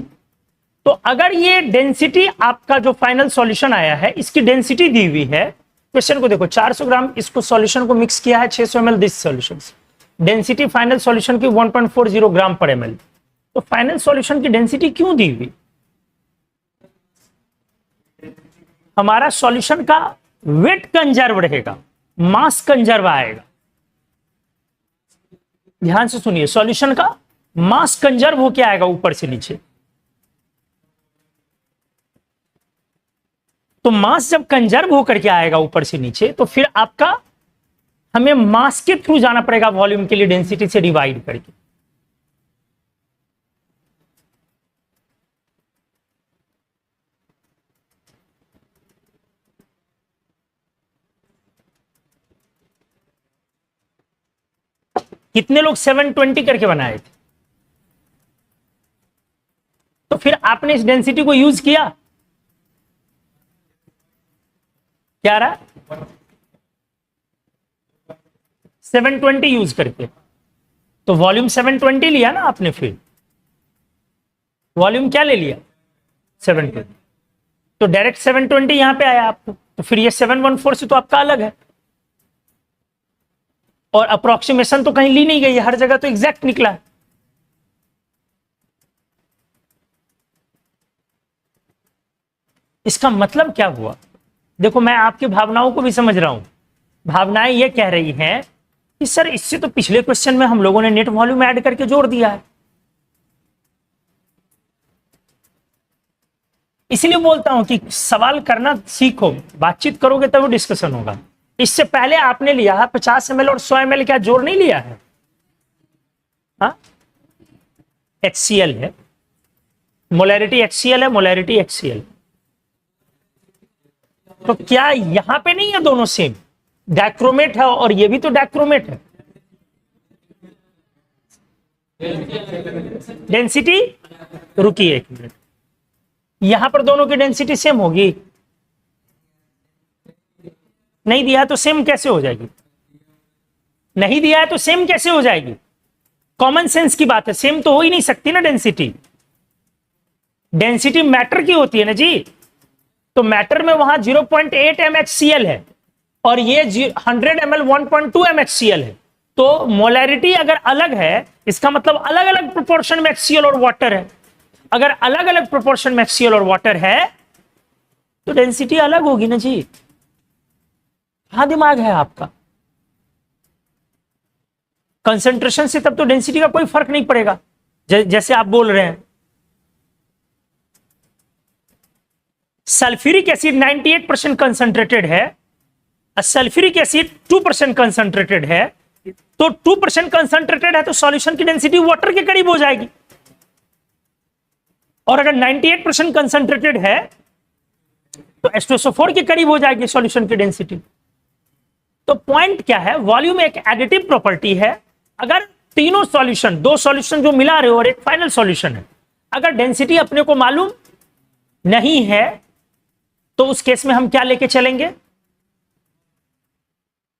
तो अगर ये डेंसिटी आपका जो फाइनल सॉल्यूशन आया है इसकी डेंसिटी दी हुई है, क्वेश्चन को देखो 400 ग्राम इसको सॉल्यूशन को मिक्स किया है 600 ml this solution, density final solution की 1.40 ग्राम पर ml। तो फाइनल सॉल्यूशन की डेंसिटी क्यों दी हुई? हमारा सॉल्यूशन का वेट कंजर्व रहेगा, मास कंजर्व आएगा। ध्यान से सुनिए, सॉल्यूशन का मास कंजर्व होके आएगा ऊपर से नीचे। तो मास जब कंजर्व होकर के आएगा ऊपर से नीचे तो फिर आपका हमें मास के थ्रू जाना पड़ेगा वॉल्यूम के लिए डेंसिटी से डिवाइड करके। कितने लोग 720 करके बनाए थे? तो फिर आपने इस डेंसिटी को यूज किया, क्या रहा 720 यूज करके, तो वॉल्यूम 720 लिया ना आपने, फिर वॉल्यूम क्या ले लिया 720, तो डायरेक्ट 720 यहां पे आया आपको, तो फिर ये 714 से तो आपका अलग है। और अप्रोक्सीमेशन तो कहीं ली नहीं गई है, हर जगह तो एग्जैक्ट निकला है। इसका मतलब क्या हुआ? देखो मैं आपकी भावनाओं को भी समझ रहा हूं। भावनाएं ये कह रही हैं कि सर इससे तो पिछले क्वेश्चन में हम लोगों ने नेट वॉल्यूम ऐड करके जोड़ दिया है। इसलिए बोलता हूं कि सवाल करना सीखो, बातचीत करोगे तब डिस्कशन होगा। इससे पहले आपने लिया है 50 ml और 100 ml, क्या जोड़ नहीं लिया है? हाँ, HCl है, मोलैरिटी HCl है, मोलैरिटी HCl। तो क्या यहां पे नहीं है दोनों सेम? डाइक्रोमेट है और ये भी तो डाइक्रोमेट है। डेंसिटी, रुकिए एक मिनट, यहां पर दोनों की डेंसिटी सेम होगी? नहीं दिया है तो सेम कैसे हो जाएगी? नहीं दिया है तो सेम कैसे हो जाएगी? कॉमन सेंस की बात है, सेम तो हो ही नहीं सकती ना डेंसिटी। डेंसिटी मैटर की होती है ना जी। तो मैटर में वहां 0.8 MHCl है और ये 100 ml 1.2 MHCl है। तो मोलैरिटी अगर अलग है इसका मतलब अलग अलग प्रोपोर्शन में HCl और वाटर है। अगर अलग अलग प्रोपोर्शन में HCl और वाटर है तो डेंसिटी अलग होगी ना जी। कहां दिमाग है आपका? कंसंट्रेशन से तब तो डेंसिटी का कोई फर्क नहीं पड़ेगा जैसे आप बोल रहे हैं। सल्फ्यूरिक एसिड 98% कंसंट्रेटेड है, सल्फ्यूरिक एसिड 2% कंसंट्रेटेड है। तो 2% कंसंट्रेटेड है तो सॉल्यूशन की डेंसिटी वाटर के करीब हो जाएगी। और अगर 98% कंसंट्रेटेड है तो H2SO4 के करीब हो जाएगी सॉल्यूशन की डेंसिटी। तो पॉइंट क्या है, वॉल्यूम एक एडिटिव प्रॉपर्टी है। अगर तीनों सॉल्यूशन, दो सॉल्यूशन जो मिला रहे हो और एक फाइनल सॉल्यूशन है, अगर डेंसिटी अपने को मालूम नहीं है तो उस केस में हम क्या लेके चलेंगे?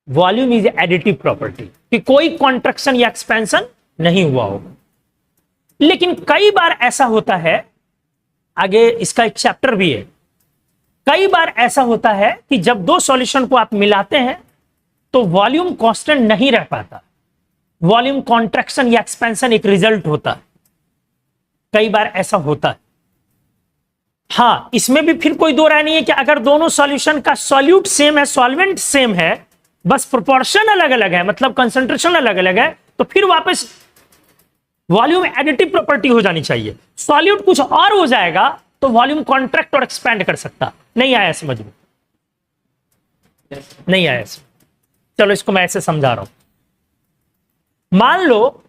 वॉल्यूम इज एडिटिव प्रॉपर्टी, कि कोई कॉन्ट्रैक्शन या एक्सपेंशन नहीं हुआ होगा। लेकिन कई बार ऐसा होता है, आगे इसका एक चैप्टर भी है, कई बार ऐसा होता है कि जब दो सॉल्यूशन को आप मिलाते हैं तो वॉल्यूम कांस्टेंट नहीं रह पाता, वॉल्यूम कॉन्ट्रैक्शन या एक्सपेंशन एक रिजल्ट होता है। कई बार ऐसा होता है। हां, इसमें भी फिर कोई दो राय नहीं है कि अगर दोनों सॉल्यूशन का सॉल्यूट सेम है, सॉल्वेंट सेम है, बस प्रोपोर्शन अलग अलग है, मतलब कंसंट्रेशन अलग अलग है, तो फिर वापस वॉल्यूम एडिटिव प्रॉपर्टी हो जानी चाहिए। सॉल्यूट कुछ और हो जाएगा तो वॉल्यूम कॉन्ट्रैक्ट और एक्सपैंड कर सकता। नहीं आया समझ में? नहीं आया समझ? चलो इसको मैं ऐसे समझा रहा हूं। मान लो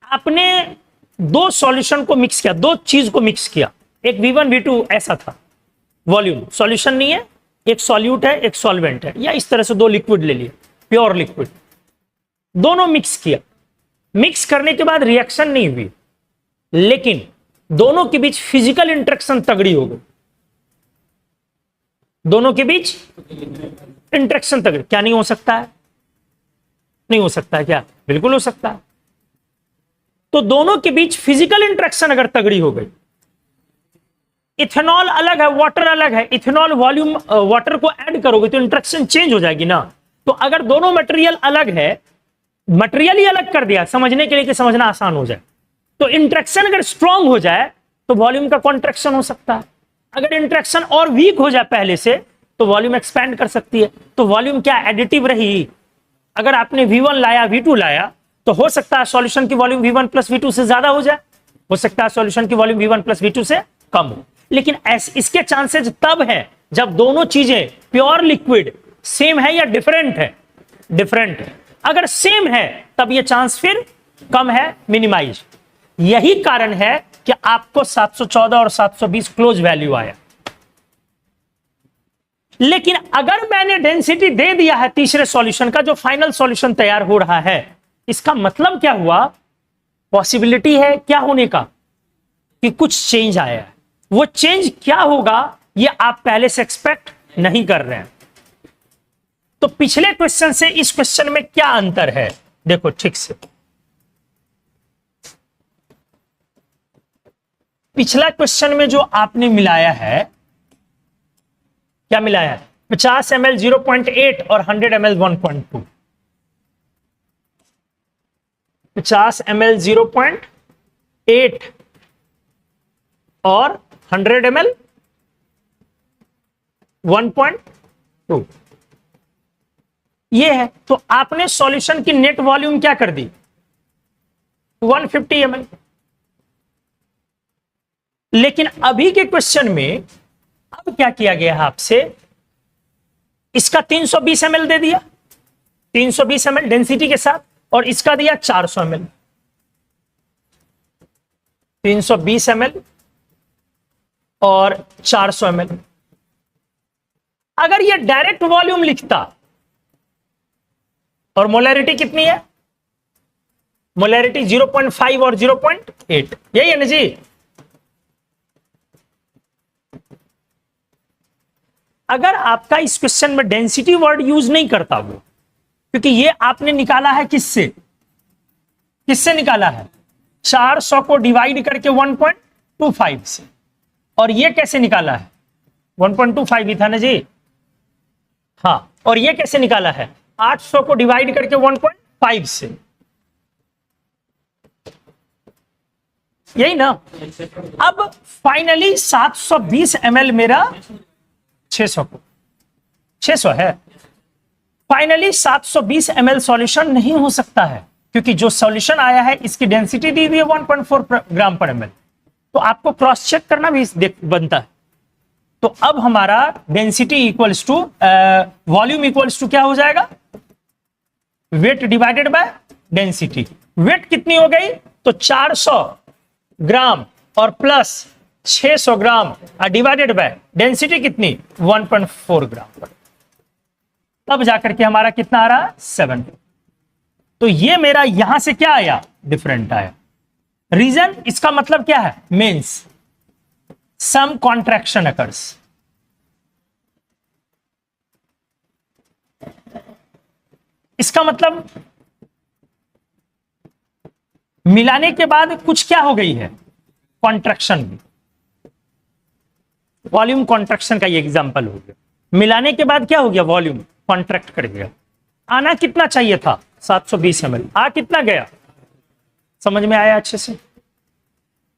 आपने दो सॉल्यूशन को मिक्स किया, दो चीज को मिक्स किया, एक V1 V2 ऐसा था, वॉल्यूम सॉल्यूशन नहीं है, एक सॉल्यूट है एक सॉल्वेंट है, या इस तरह से दो लिक्विड ले लिए, प्योर लिक्विड, दोनों मिक्स किया। मिक्स करने के बाद रिएक्शन नहीं हुई, लेकिन दोनों के बीच फिजिकल इंटरेक्शन तगड़ी हो गई, दोनों के बीच इंटरेक्शन तगड़ी। क्या नहीं हो सकता है? नहीं हो सकता है क्या? बिल्कुल हो सकता है। तो दोनों के बीच फिजिकल इंटरेक्शन अगर तगड़ी हो गई, इथेनॉल अलग है वाटर अलग है, इथेनॉल वॉल्यूम वाटर को ऐड करोगे तो इंटरेक्शन चेंज हो जाएगी ना। तो अगर दोनों मटेरियल अलग है, मटेरियल ही अलग कर दिया समझने के लिए कि समझना आसान हो जाए, तो इंटरेक्शन अगर स्ट्रांग हो जाए तो वॉल्यूम का कॉन्ट्रैक्शन हो सकता है। अगर इंटरेक्शन और वीक हो जाए पहले से तो वॉल्यूम एक्सपैंड कर सकती है। तो वॉल्यूम क्या एडिटिव रही? अगर आपने V1 लाया V2 लाया तो हो सकता है सॉल्यूशन की वॉल्यूम V1 प्लस V2 से ज्यादा हो जाए, हो सकता है सॉल्यूशन की वॉल्यूम V1 प्लस V2 से कम हो। लेकिन इसके चांसेस तब है जब दोनों चीजें प्योर लिक्विड सेम है या डिफरेंट है, डिफरेंट है। अगर सेम है तब ये चांस फिर कम है, मिनिमाइज। यही कारण है कि आपको 714 और 720 क्लोज वैल्यू आया। लेकिन अगर मैंने डेंसिटी दे दिया है तीसरे सॉल्यूशन का, जो फाइनल सॉल्यूशन तैयार हो रहा है, इसका मतलब क्या हुआ? पॉसिबिलिटी है क्या होने का कि कुछ चेंज आया है। वो चेंज क्या होगा ये आप पहले से एक्सपेक्ट नहीं कर रहे हैं। तो पिछले क्वेश्चन से इस क्वेश्चन में क्या अंतर है, देखो ठीक से। पिछला क्वेश्चन में जो आपने मिलाया है, क्या मिलाया है? 50 ml 0.8 और 100 ml 1.2। 50 ml 0.8 और 100 ml 1.2 ये है। तो आपने सॉल्यूशन की नेट वॉल्यूम क्या कर दी? 150 ml। लेकिन अभी के क्वेश्चन में अब क्या किया गया है आपसे? इसका 320 ml दे दिया, 320 ml डेंसिटी के साथ, और इसका दिया 400 ml। 320 ml और 400 ml। अगर ये डायरेक्ट वॉल्यूम लिखता, और मोलैरिटी कितनी है? मोलैरिटी 0.5 और 0.8, यही है ना जी। अगर आपका इस क्वेश्चन में डेंसिटी वर्ड यूज नहीं करता वो, क्योंकि ये आपने निकाला है किससे? किससे निकाला है? 400 को डिवाइड करके 1.25 से। और ये कैसे निकाला है? 1.25 ही था ना जी। हाँ, और ये कैसे निकाला है? 800 को डिवाइड करके 1.5 से, यही ना। अब फाइनली 720 ml मेरा 600 को 600 है। फाइनली 720 ml सॉल्यूशन नहीं हो सकता है, क्योंकि जो सॉल्यूशन आया है इसकी डेंसिटी दी हुई है 1.4 ग्राम पर ml। तो आपको क्रॉस चेक करना भी बनता है। तो अब हमारा density equals to volume equals to क्या हो जाएगा? Weight divided by density. Weight कितनी हो गई? तो 400 ग्राम और plus 600 gram divided by density कितनी? 1.4 ग्राम। तब जाकर के हमारा कितना आ रहा है? 7। तो ये मेरा यहां से क्या आया? डिफरेंट आया। रीजन इसका मतलब क्या है? मीन्स सम कॉन्ट्रैक्शन अकर्स। इसका मतलब मिलाने के बाद कुछ क्या हो गई है? कॉन्ट्रैक्शन भी। वॉल्यूम कॉन्ट्रैक्शन का ये एग्जांपल हो गया। मिलाने के बाद क्या हो गया? वॉल्यूम कॉन्ट्रैक्ट कर गया। आना कितना चाहिए था? 720 ml। आ कितना गया? समझ में आया अच्छे से?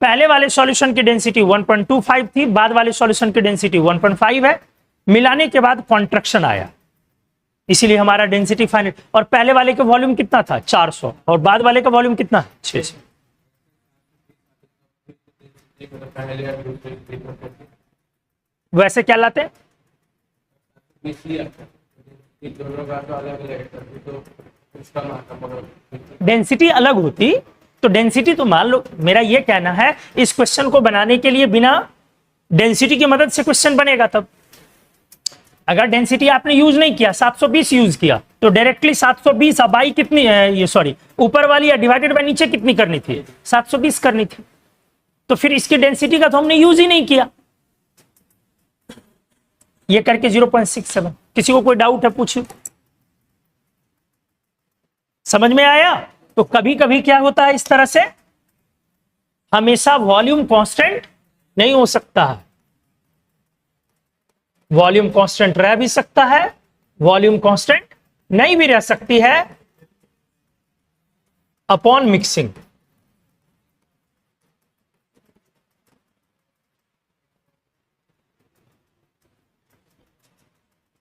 पहले वाले सॉल्यूशन की डेंसिटी 1.25 थी, बाद वाले सॉल्यूशन की डेंसिटी 1.5 है। मिलाने के बाद कॉन्ट्रैक्शन आया, इसीलिए हमारा डेंसिटी फाइनल। और पहले वाले का वॉल्यूम कितना था? 400, और बाद वाले का वॉल्यूम कितना? 600। वैसे क्या लाते? डेंसिटी अलग होती तो डेंसिटी तो मान लो, मेरा ये कहना है इस क्वेश्चन को बनाने के लिए बिना डेंसिटी की मदद से क्वेश्चन बनेगा तब। अगर डेंसिटी आपने यूज नहीं किया, 720 यूज किया, तो डायरेक्टली 720 अब आई कितनी है, ये सॉरी ऊपर वाली या डिवाइडेड बाय नीचे कितनी करनी थी, 720 करनी थी। तो फिर इसकी डेंसिटी का तो हमने यूज ही नहीं किया। ये करके 0.67। किसी को कोई डाउट है पूछिए। समझ में आया? तो कभी कभी क्या होता है इस तरह से, हमेशा वॉल्यूम कांस्टेंट नहीं हो सकता है। वॉल्यूम कांस्टेंट रह भी सकता है, वॉल्यूम कांस्टेंट नहीं भी रह सकती है अपॉन मिक्सिंग।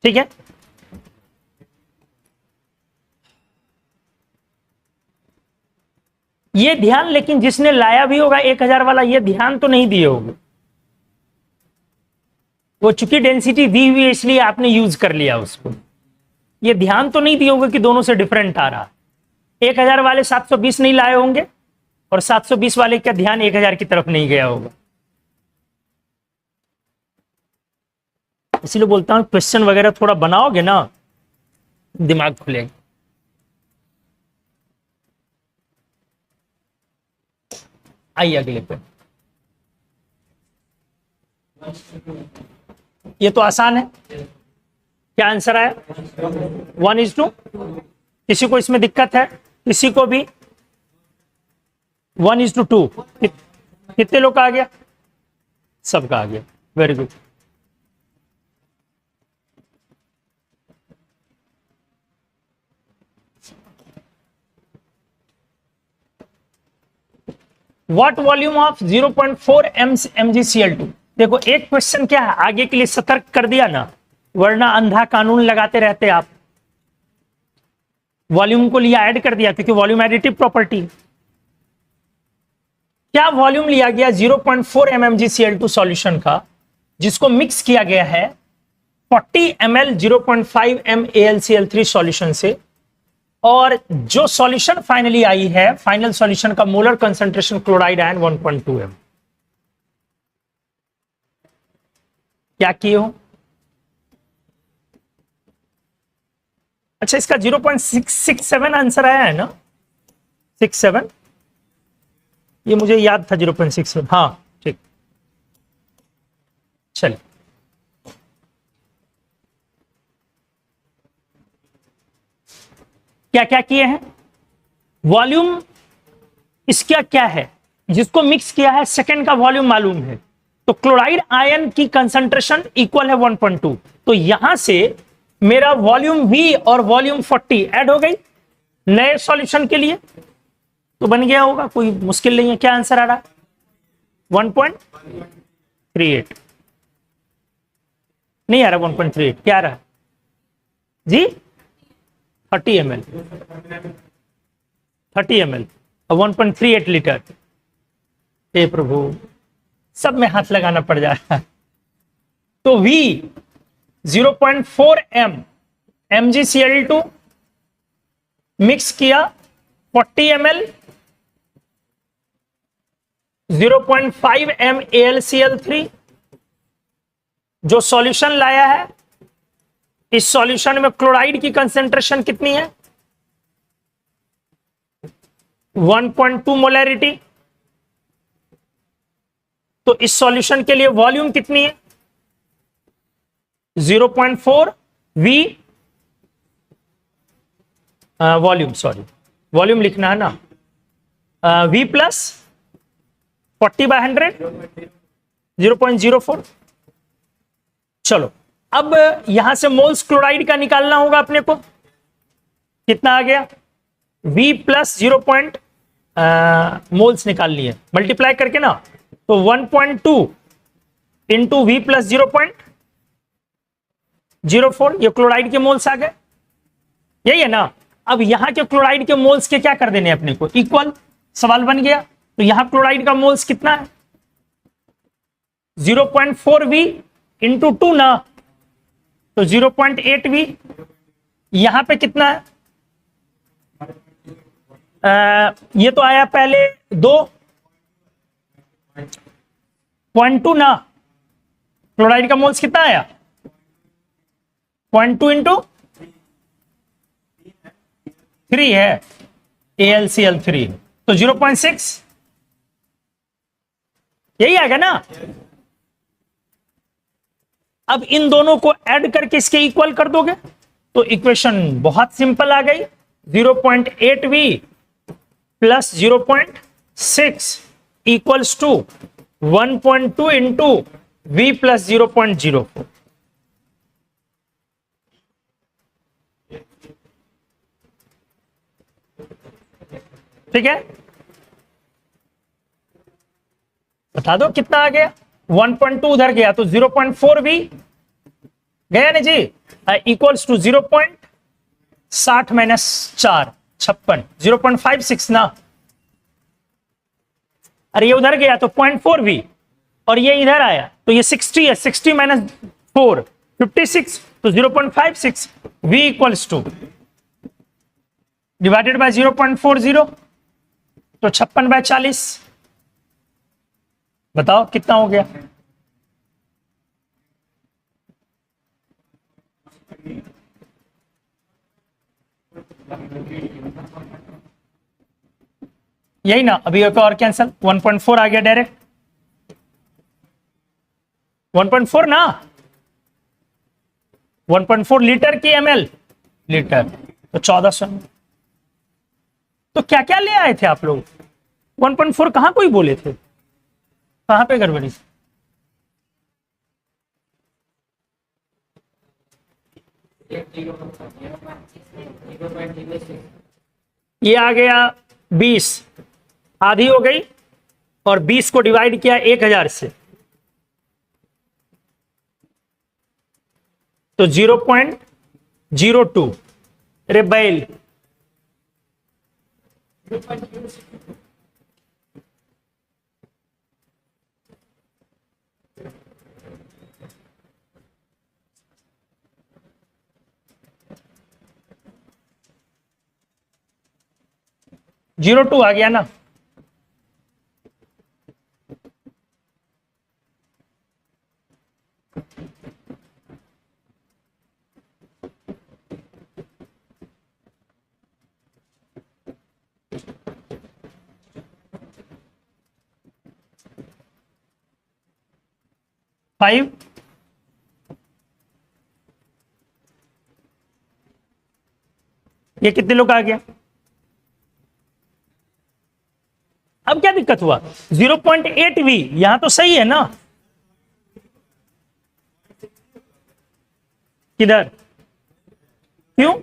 ठीक है। ये ध्यान लेकिन जिसने लाया भी होगा 1000 वाला, ये ध्यान तो नहीं दिए होंगे। वो चूंकि डेंसिटी दी हुई है इसलिए आपने यूज कर लिया उसको। ये ध्यान तो नहीं दिए होंगे कि दोनों से डिफरेंट आ रहा। 1000 वाले 720 नहीं लाए होंगे और 720 वाले का ध्यान 1000 की तरफ नहीं गया होगा। इसीलिए बोलता हूं क्वेश्चन वगैरह थोड़ा बनाओगे ना, दिमाग खुलेगा। आइए अगले पे। ये तो आसान है। क्या आंसर आया? 1:2। किसी को इसमें दिक्कत है? किसी को भी? 1:2। कितने लोग का आ गया? सबका आ गया। Very good. What volume of 0.4 mgCl2। देखो एक क्वेश्चन क्या है, आगे के लिए सतर्क कर दिया ना, वरना अंधा कानून लगाते रहते आप। वॉल्यूम को लिया, ऐड कर दिया, क्योंकि वॉल्यूम एडिटिव प्रॉपर्टी। क्या वॉल्यूम लिया गया 0.4 mmgCl2 सॉल्यूशन का, जिसको मिक्स किया गया है 40 ml 0.5 m AlCl3 सॉल्यूशन से, और जो सॉल्यूशन फाइनली आई है, फाइनल सॉल्यूशन का molar concentration chloride ion 1.2 m। क्या किए हो? अच्छा, इसका 0.667 आंसर आया है ना, 67। ये मुझे याद था 0.67। हाँ ठीक, चलिए। क्या क्या किए हैं? वॉल्यूम इसका क्या है, जिसको मिक्स किया है, सेकंड का वॉल्यूम मालूम है, तो क्लोराइड आयन की कंसंट्रेशन इक्वल है 1.2। तो यहां से मेरा वॉल्यूम V और वॉल्यूम 40 ऐड हो गई नए सॉल्यूशन के लिए, तो बन गया होगा, कोई मुश्किल नहीं है। क्या आंसर आ रहा है? 1.38 नहीं आ रहा, 1.38 क्या आ रहा है जी? 30 ml 30 ml और 1.38 लीटर। हे प्रभु, सब में हाथ लगाना पड़ जा रहा है। तो V 0.4 mgCl2 मिक्स किया 40 ml 0.5 m AlCl3, जो सॉल्यूशन लाया है, इस सॉल्यूशन में क्लोराइड की कंसेंट्रेशन कितनी है? 1.2 मोलैरिटी। तो इस सॉल्यूशन के लिए वॉल्यूम कितनी है? 0.4 V वॉल्यूम, सॉरी वॉल्यूम लिखना है ना, V प्लस 40/100 0.04। चलो, अब यहां से मोल्स क्लोराइड का निकालना होगा अपने को। कितना आ गया? V plus 0. मोल्स निकाल लिए मल्टीप्लाई करके ना, तो 1.2 इंटू V प्लस 0.04, ये क्लोराइड के मोल्स आ गए। यही है ना। अब यहां के क्लोराइड के मोल्स के क्या कर देने अपने को? इक्वल। सवाल बन गया। तो यहां क्लोराइड का मोल्स कितना है? 0.4v इंटू 2 ना, तो 0.8v। यहां पे कितना है? ये तो आया पहले 2.2 ना, क्लोराइड का मोल्स कितना आया? 0.2 इंटू 3 है, AlCl3, तो 0.6 यही आएगा ना। अब इन दोनों को ऐड करके इसके इक्वल कर दोगे तो इक्वेशन बहुत सिंपल आ गई। 0.8v plus 0.6 equals to 1.2 into v plus 0.04। ठीक है, बता दो कितना आ गया। 1.2 उधर गया तो 0.4v गया ना जी, इक्वल्स टू 0.60 माइनस 4 56, 0.56 ना। अरे ये उधर गया तो 0.4v और ये इधर आया तो ये 60 है, 60 माइनस 4 56, तो 0.56 v equals two divided by 0.40 तो 56/40। बताओ कितना हो गया? यही ना, अभी एक और कैंसल, 1.4 आ गया डायरेक्ट, 1.4 ना, 1.4 लीटर की ml लीटर, तो 1400। तो क्या क्या ले आए थे आप लोग? 1.4 कहां कोई बोले थे? कहां पे गड़बड़ी? ये आ गया 20, आधी हो गई, और 20 को डिवाइड किया 1000 से तो 0.02। अरे बैल, जीरो 2 आ गया ना। फाइव, ये कितने लोग आ गया? अब क्या दिक्कत हुआ? 0.8v यहां तो सही है ना, किधर? क्यों?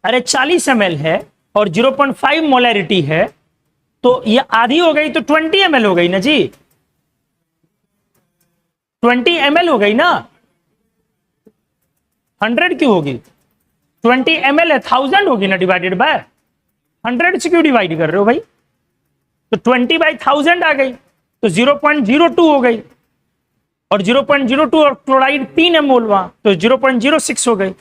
अरे 40 ml है और 0.5 मोलैरिटी है, तो ये आधी हो गई तो 20 ml हो गई ना जी, 20 ml हो गई ना। 100 क्यों होगी? 20 ml है, 1000 होगी ना, डिवाइडेड बाय 100 से क्यों डिवाइड कर रहे हो भाई? तो 20/1000 आ गई, तो 0.02 हो गई, और 0.02 और क्लोराइड 3 मोल वहां, तो 0.06 हो गई।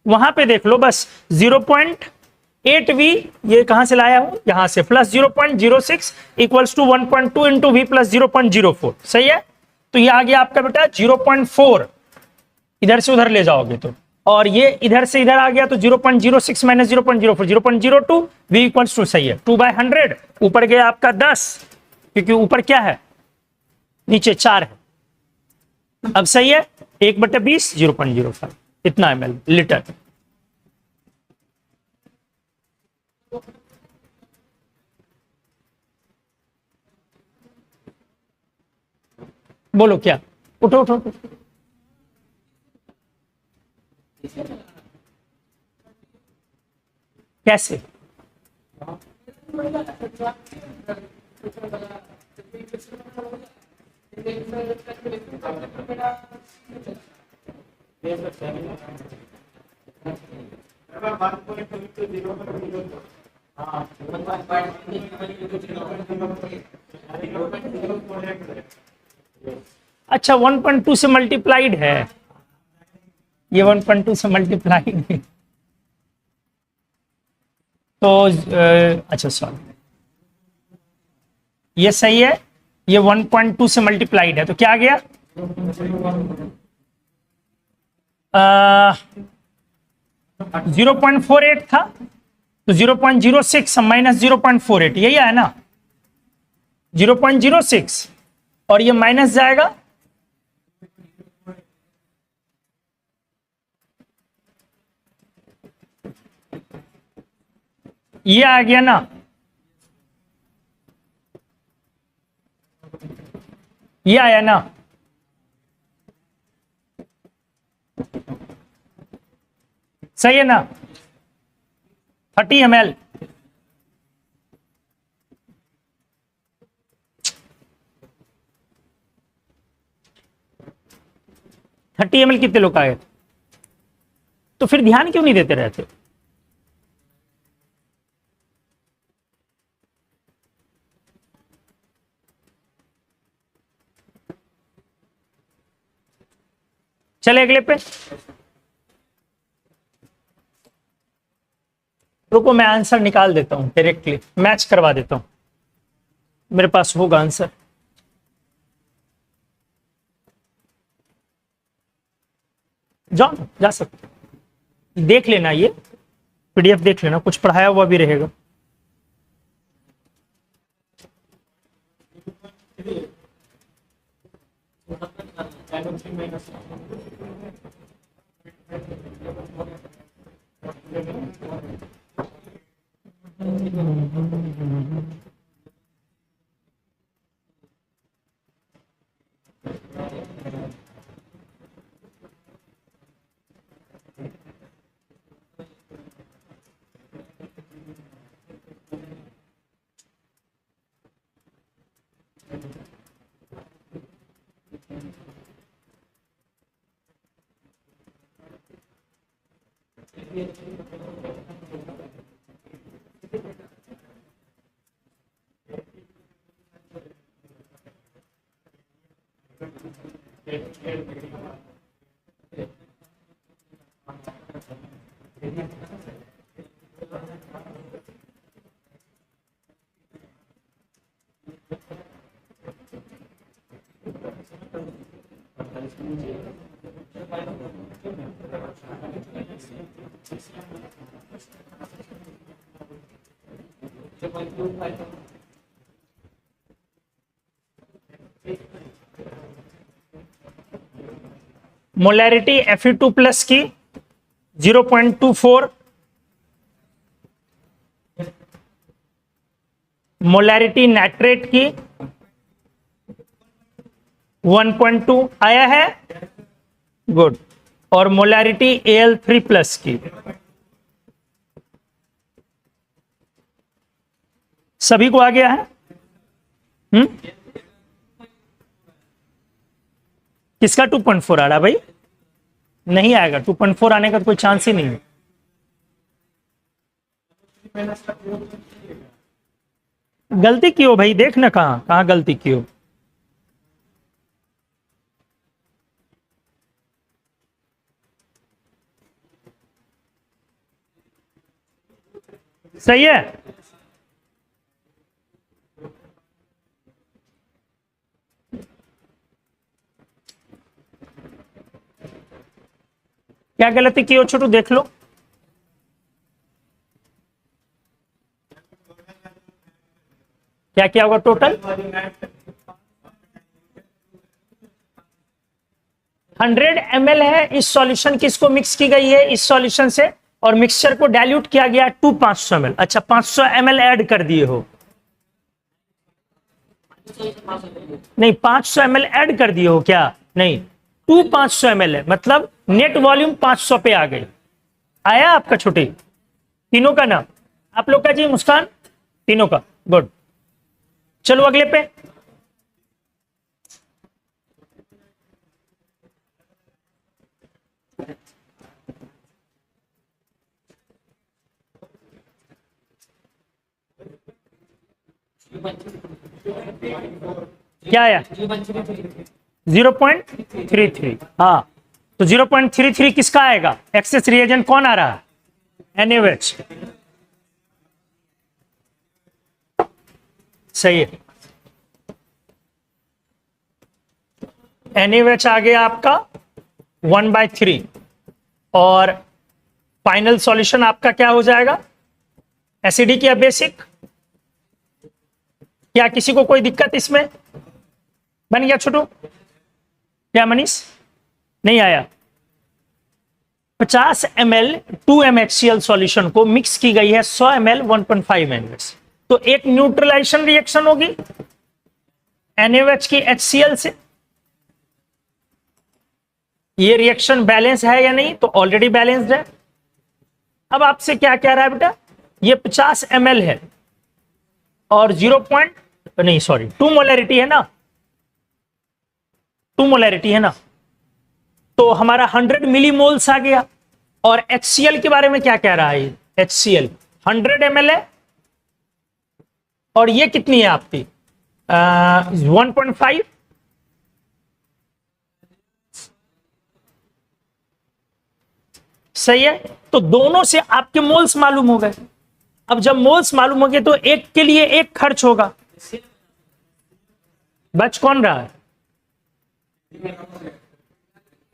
वहां पे देख लो बस 0.8v, ये कहां से लाया हूं? यहां से, plus 0.06 equals to 1.2 into v plus 0.04। सही है, तो ये आ गया आपका बेटा 0.4, इधर से उधर ले जाओगे तो, और ये इधर से इधर आ गया तो 0.06 माइनस 0.04 0.02 v इक्वल्स टू, सही है, 2/100। ऊपर गया आपका 10, क्योंकि ऊपर क्या है, नीचे 4 है। अब सही है, 1/20 0.05, इतना ml लीटर। बोलो क्या? उठो उठो, उठो। कैसे? अच्छा 1.2 से मल्टीप्लाइड है, ये 1.2 से मल्टीप्लाइड है तो अच्छा सॉरी, ये सही है, ये 1.2 से मल्टीप्लाइड है तो क्या आ गया 0.48 था तो 0.06 माइनस 0.48 यही है ना 0.06 और ये माइनस जाएगा ये आ गया ना, ये आया ना, सही है ना 30 ml। थर्टी ml कितने लोग आए तो फिर ध्यान क्यों नहीं देते रहते। चले अगले पे, रुको मैं आंसर निकाल देता हूं, डायरेक्टली मैच करवा देता हूं, मेरे पास होगा आंसर। जाओ जा सकते, देख लेना, ये पीडीएफ देख लेना, कुछ पढ़ाया हुआ भी रहेगा। मोलैरिटी Fe2 प्लस की 0.24, मोलैरिटी नाइट्रेट की 1.2 आया है, गुड, और मोलैरिटी Al3 प्लस की सभी को आ गया है। किसका 2.4 आ रहा है भाई, नहीं आएगा, 2.4 आने का तो कोई चांस ही नहीं है। गलती क्यों भाई, देख ना कहां कहां गलती क्यों। सही है, क्या गलती की हो छोटू, देख लो। क्या क्या होगा टोटल 100 ml है। इस सॉल्यूशन किसको मिक्स की गई है इस सॉल्यूशन से, और मिक्सचर को डाइल्यूट किया गया 500 ml। अच्छा 500 ml ऐड कर दिए हो, नहीं 500 ml ऐड कर दिए हो क्या, नहीं 500 ml है, मतलब नेट वॉल्यूम 500 पे आ गई। आया आपका छोटे तीनों का नाम, आप लोग का जी मुस्कान, तीनों का, गुड। चलो अगले पे, क्या आया? 0.33। हाँ, तो 0.33 किसका आएगा? एक्सेस रिएजेंट कौन आ रहा है? NaOH। सही है, NaOH आ गया आपका 1/3 और फाइनल सॉल्यूशन आपका क्या हो जाएगा? एसिडिक या बेसिक? क्या किसी को कोई दिक्कत इसमें? बन गया छोटू? क्या मनीष नहीं आया? 50 ml 2 MHCl सॉल्यूशन को मिक्स की गई है 100 ml 1.5 NaOH, तो एक न्यूट्रलाइजेशन रिएक्शन होगी NaOH की HCl से। ये रिएक्शन बैलेंस है या नहीं? तो ऑलरेडी बैलेंस्ड है। अब आपसे क्या कह रहा है बेटा? ये 50 ml है और 2 मोलैरिटी है ना, 2 मोलैरिटी है ना, तो हमारा 100 मिलीमोल्स आ गया। और HCl के बारे में क्या कह रहा है? HCl 100 ml है और ये कितनी है आपकी? 1.5। सही है, तो दोनों से आपके मोल्स मालूम हो गए। अब जब मोल्स मालूम हो गए तो एक के लिए एक खर्च होगा, बच कौन रहा है?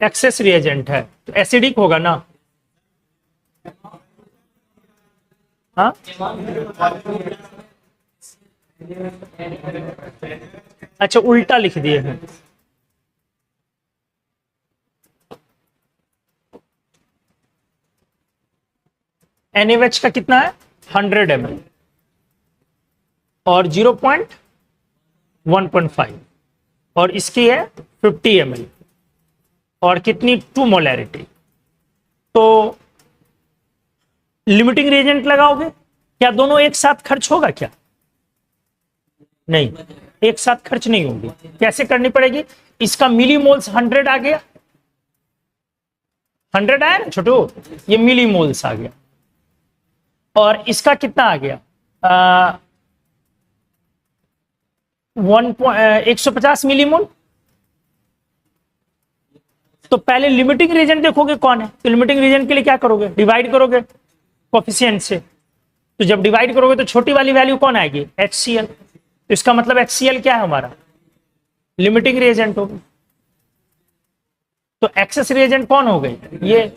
एक्सेस रिएजेंट है तो एसिडिक होगा ना। हाँ, अच्छा उल्टा लिख दिए हैं। NaOH का कितना है? 100 ml और 1.5 और इसकी है 50 ml और कितनी? 2 मोलैरिटी। तो लिमिटिंग रिएजेंट लगाओगे, क्या दोनों एक साथ खर्च होगा? क्या नहीं, एक साथ खर्च नहीं होगी। कैसे करनी पड़ेगी? इसका मिलीमोल्स 100 आ गया, 100 आया ना छोटू, ये मिलीमोल्स आ गया। और इसका कितना आ गया? 150 मिलीमोल। तो पहले लिमिटिंग रीजन देखोगे कौन है, तो लिमिटिंग रीजन के लिए क्या करोगे? डिवाइड करोगे कोफिशिएंट से। तो जब डिवाइड करोगे तो छोटी वाली वैल्यू कौन आएगी? HCl। तो इसका मतलब HCl क्या है हमारा? लिमिटिंग रिएजेंट होगी। तो एक्सेस रिएजेंट कौन हो गई? ये।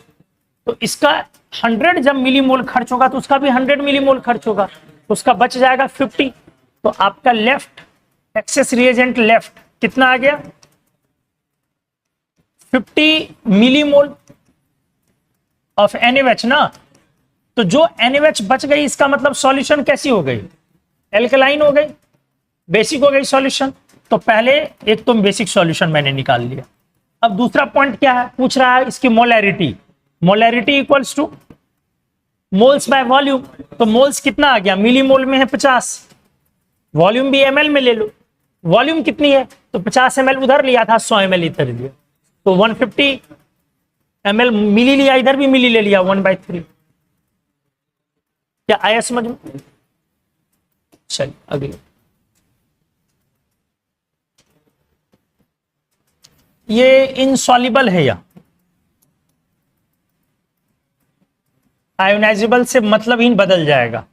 तो इसका 100 जब मिलीमोल खर्च होगा तो उसका भी 100 मिलीमोल खर्च होगा, तो उसका बच जाएगा 50। तो आपका लेफ्ट एक्सेस रिएजेंट लेफ्ट कितना आ गया? 50 मिलीमोल ऑफ NaOH ना। तो जो NaOH बच गई इसका मतलब सॉल्यूशन कैसी हो गई? एल्कलाइन हो गई, बेसिक हो गई सॉल्यूशन। तो पहले एक तो बेसिक सॉल्यूशन मैंने निकाल लिया। अब दूसरा पॉइंट क्या है? पूछ रहा है इसकी molarity. Molarity equals two moles by volume. तो मोल्स कितना आ गया? मिलीमोल में है 50, वॉल्यूम भी ml में ले लो। वॉल्यूम कितनी है? तो 50 ml उधर लिया था, 100 ml इधर लिया, तो 150 ml मिली लिया, इधर भी मिली ले लिया 1/3। क्या आया समझ में? चलिए अगले। ये इनसॉल्युबल है या आयोनाइजेबल से मतलब ही बदल जाएगा।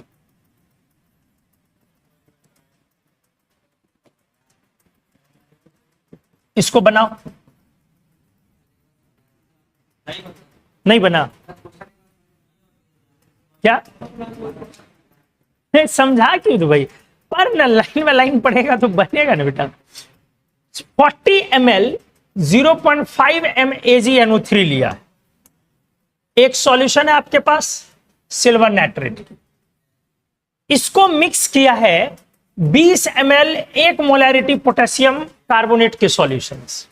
इसको बनाओ। नहीं बना क्या? नहीं समझा क्यों तो भाई, पर ना लाइन में लाइन पढ़ेगा तो बनेगा ना बेटा। 40 ml 0.5 mAgNO3 लिया है। एक सॉल्यूशन है आपके पास सिल्वर नाइट्रेट, इसको मिक्स किया है 20 ml 1 मोलैरिटी पोटेशियम कार्बोनेट के सॉल्यूशंस।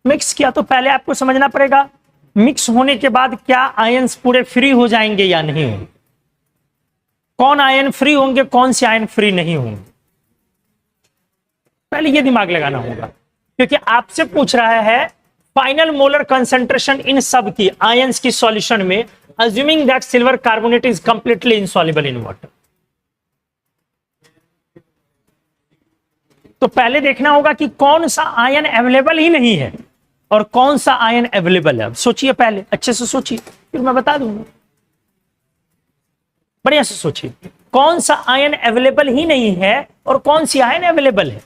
मिक्स किया तो पहले आपको समझना पड़ेगा मिक्स होने के बाद क्या आयंस पूरे फ्री हो जाएंगे या नहीं होंगे, कौन आयन फ्री होंगे, कौन से आयन फ्री नहीं होंगे। पहले ये दिमाग लगाना होगा, क्योंकि आपसे पूछ रहा है फाइनल मोलर कंसेंट्रेशन इन सब की आयंस की सॉल्यूशन में, assuming that silver carbonate is completely insoluble in water. तो पहले देखना होगा कि कौन सा आयन अवेलेबल ही नहीं है और कौन सा आयन अवेलेबल है। अब सोचिए, पहले अच्छे से सोचिए, फिर मैं बता दूंगा। बढ़िया से सोचिए, कौन सा आयन अवेलेबल ही नहीं है और कौन सी आयन अवेलेबल है।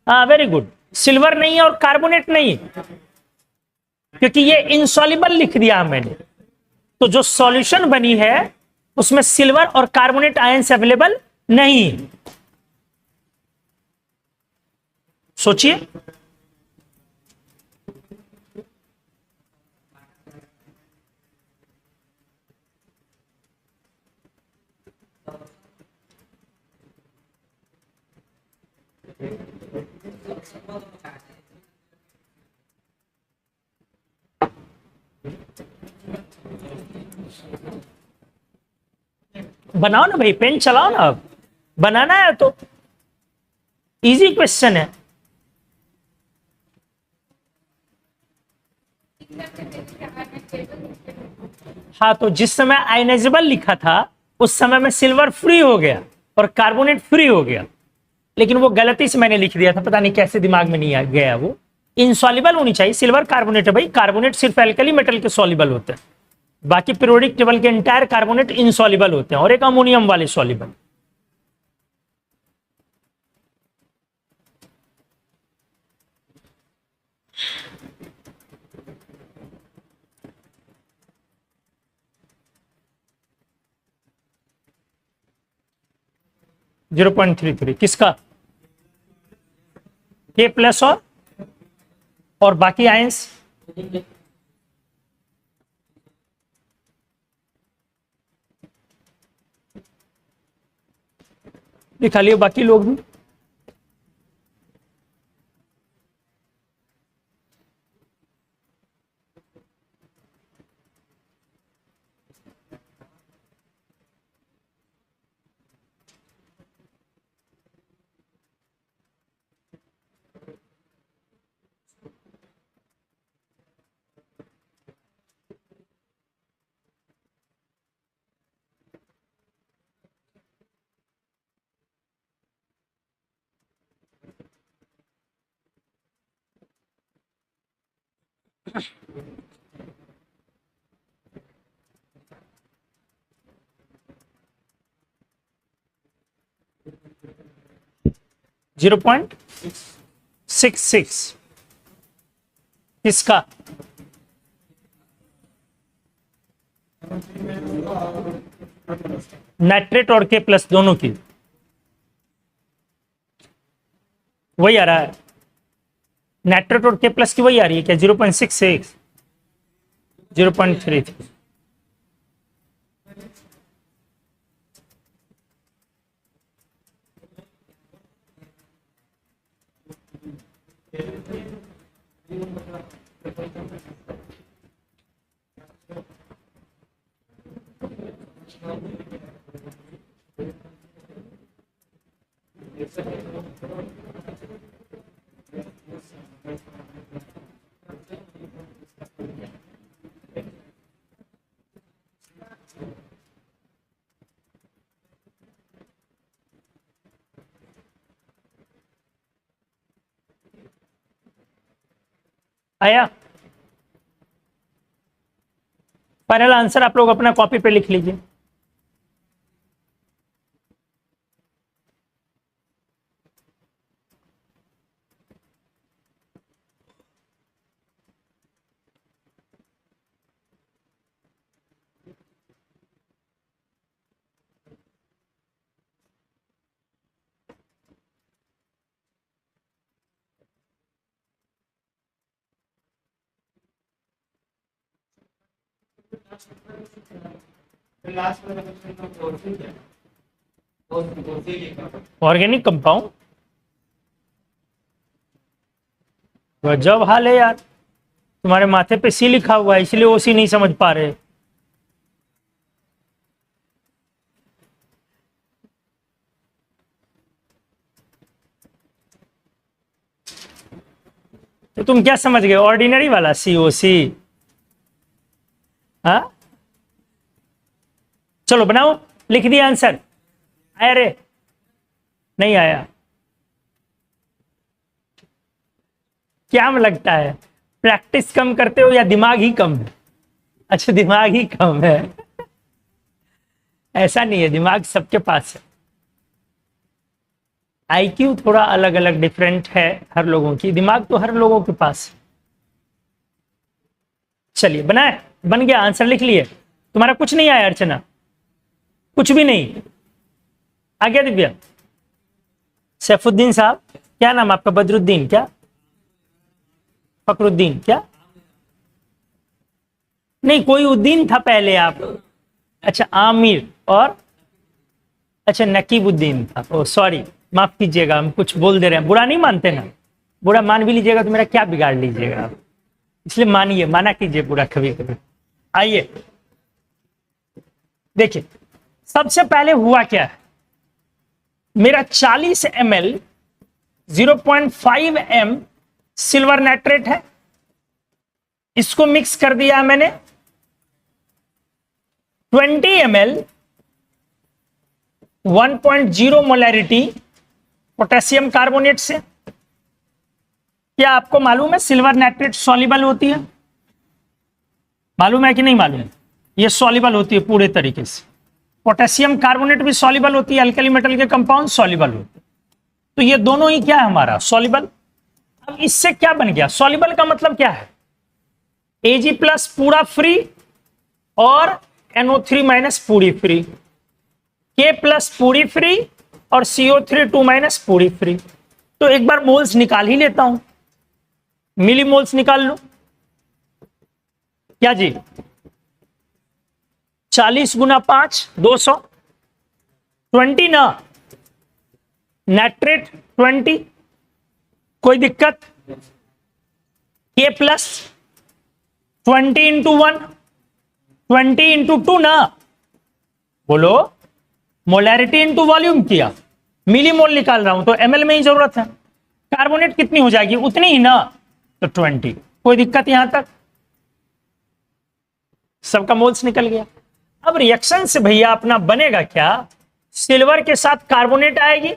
हाँ, वेरी गुड। सिल्वर नहीं है और कार्बोनेट नहीं है, क्योंकि ये इनसॉल्युबल लिख दिया मैंने। तो जो सॉल्यूशन बनी है उसमें सिल्वर और कार्बोनेट आयंस अवेलेबल नहीं है। सोचिए, बनाओ ना भाई, पेन चलाओ ना। अब बनाना है तो इजी क्वेश्चन है। हाँ, तो जिस समय आयनाइजेबल लिखा था उस समय में सिल्वर फ्री हो गया और कार्बोनेट फ्री हो गया, लेकिन वो गलती से मैंने लिख दिया था, पता नहीं कैसे दिमाग में नहीं आ गया। वो इनसॉल्युबल होनी चाहिए। सिल्वर कार्बोनेट है भाई, कार्बोनेट सिर्फ एल्कली मेटल के सॉल्युबल होते हैं, बाकी पीरियोडिक टेबल के एंटायर कार्बोनेट इनसॉल्युबल होते हैं और एक अमोनियम वाले सॉल्युबल। जीरो 0.33 किसका? के प्लस और बाकी आयंस दिखा लियो, बाकी लोग भी। जीरो 0.66 किसका? नाइट्रेट और के प्लस दोनों की वही आ रहा है। नाइट्रेट और के प्लस की वही आ रही है क्या? 0.66 0.33। आया? फाइनल आंसर आप लोग अपना कॉपी पे लिख लीजिए। ऑर्गेनिक कंपाउंड, गजब हाल है यार। तुम्हारे माथे पे सी लिखा हुआ है, इसलिए वो सी नहीं समझ पा रहे। तो तुम क्या समझ गए? ऑर्डिनरी वाला COC? हाँ, चलो बनाओ, लिख दिया आंसर। अरे नहीं आया? क्या में लगता है, प्रैक्टिस कम करते हो या दिमाग ही कम है? अच्छा, दिमाग ही कम है। ऐसा नहीं है, दिमाग सबके पास है। आईक्यू थोड़ा अलग अलग डिफरेंट है हर लोगों की, दिमाग तो हर लोगों के पास है। चलिए, बनाए, बन गया, आंसर लिख लिए। तुम्हारा कुछ नहीं आया अर्चना? कुछ भी नहीं आ गया? दिव्या, सैफुद्दीन साहब, क्या नाम आपका? बदरुद्दीन? क्या फकरुद्दीन? क्या नहीं, कोई उद्दीन था पहले आप। अच्छा, आमिर और अच्छा नकीबुद्दीन था। ओ सॉरी, माफ कीजिएगा, हम कुछ बोल दे रहे हैं, बुरा नहीं मानते ना? बुरा मान भी लीजिएगा तो मेरा क्या बिगाड़ लीजिएगा आप, इसलिए मानिए, माना कीजिए बुरा कभी कभी। आइए देखिए, सबसे पहले हुआ क्या है, मेरा 40 ml 0.5 m सिल्वर नाइट्रेट है, इसको मिक्स कर दिया मैंने 20 ml 1.0 मोलैरिटी पोटेशियम कार्बोनेट से। क्या आपको मालूम है सिल्वर नाइट्रेट सॉल्युबल होती है? मालूम है कि नहीं मालूम? ये सॉल्युबल होती है पूरे तरीके से। पोटेशियम कार्बोनेट भी सॉल्युबल होती है, अल्कली मेटल के कंपाउंड सॉल्युबल होते हैं। तो ये दोनों ही क्या है हमारा, सॉल्युबल। अब इससे क्या बन गया, सॉल्युबल का मतलब क्या है, Ag प्लस पूरा फ्री और NO3 माइनस पूरी फ्री, K प्लस पूरी फ्री और CO3 2 माइनस पूरी फ्री। तो एक बार मोल्स निकाल ही लेता हूं, मिली मोल्स निकाल लो। क्या जी, 40 गुना 5 200, 20 ना, नाइट्रेट 20, कोई दिक्कत? K प्लस 20 इंटू 1, 20 इंटू 2 ना, बोलो, मोलैरिटी इंटू वॉल्यूम किया, मिली मोल निकाल रहा हूं तो ml में ही जरूरत है। कार्बोनेट कितनी हो जाएगी, उतनी ही ना, तो 20। कोई दिक्कत यहां तक? सबका मोल्स निकल गया। अब रिएक्शन से भैया अपना बनेगा क्या, सिल्वर के साथ कार्बोनेट आएगी,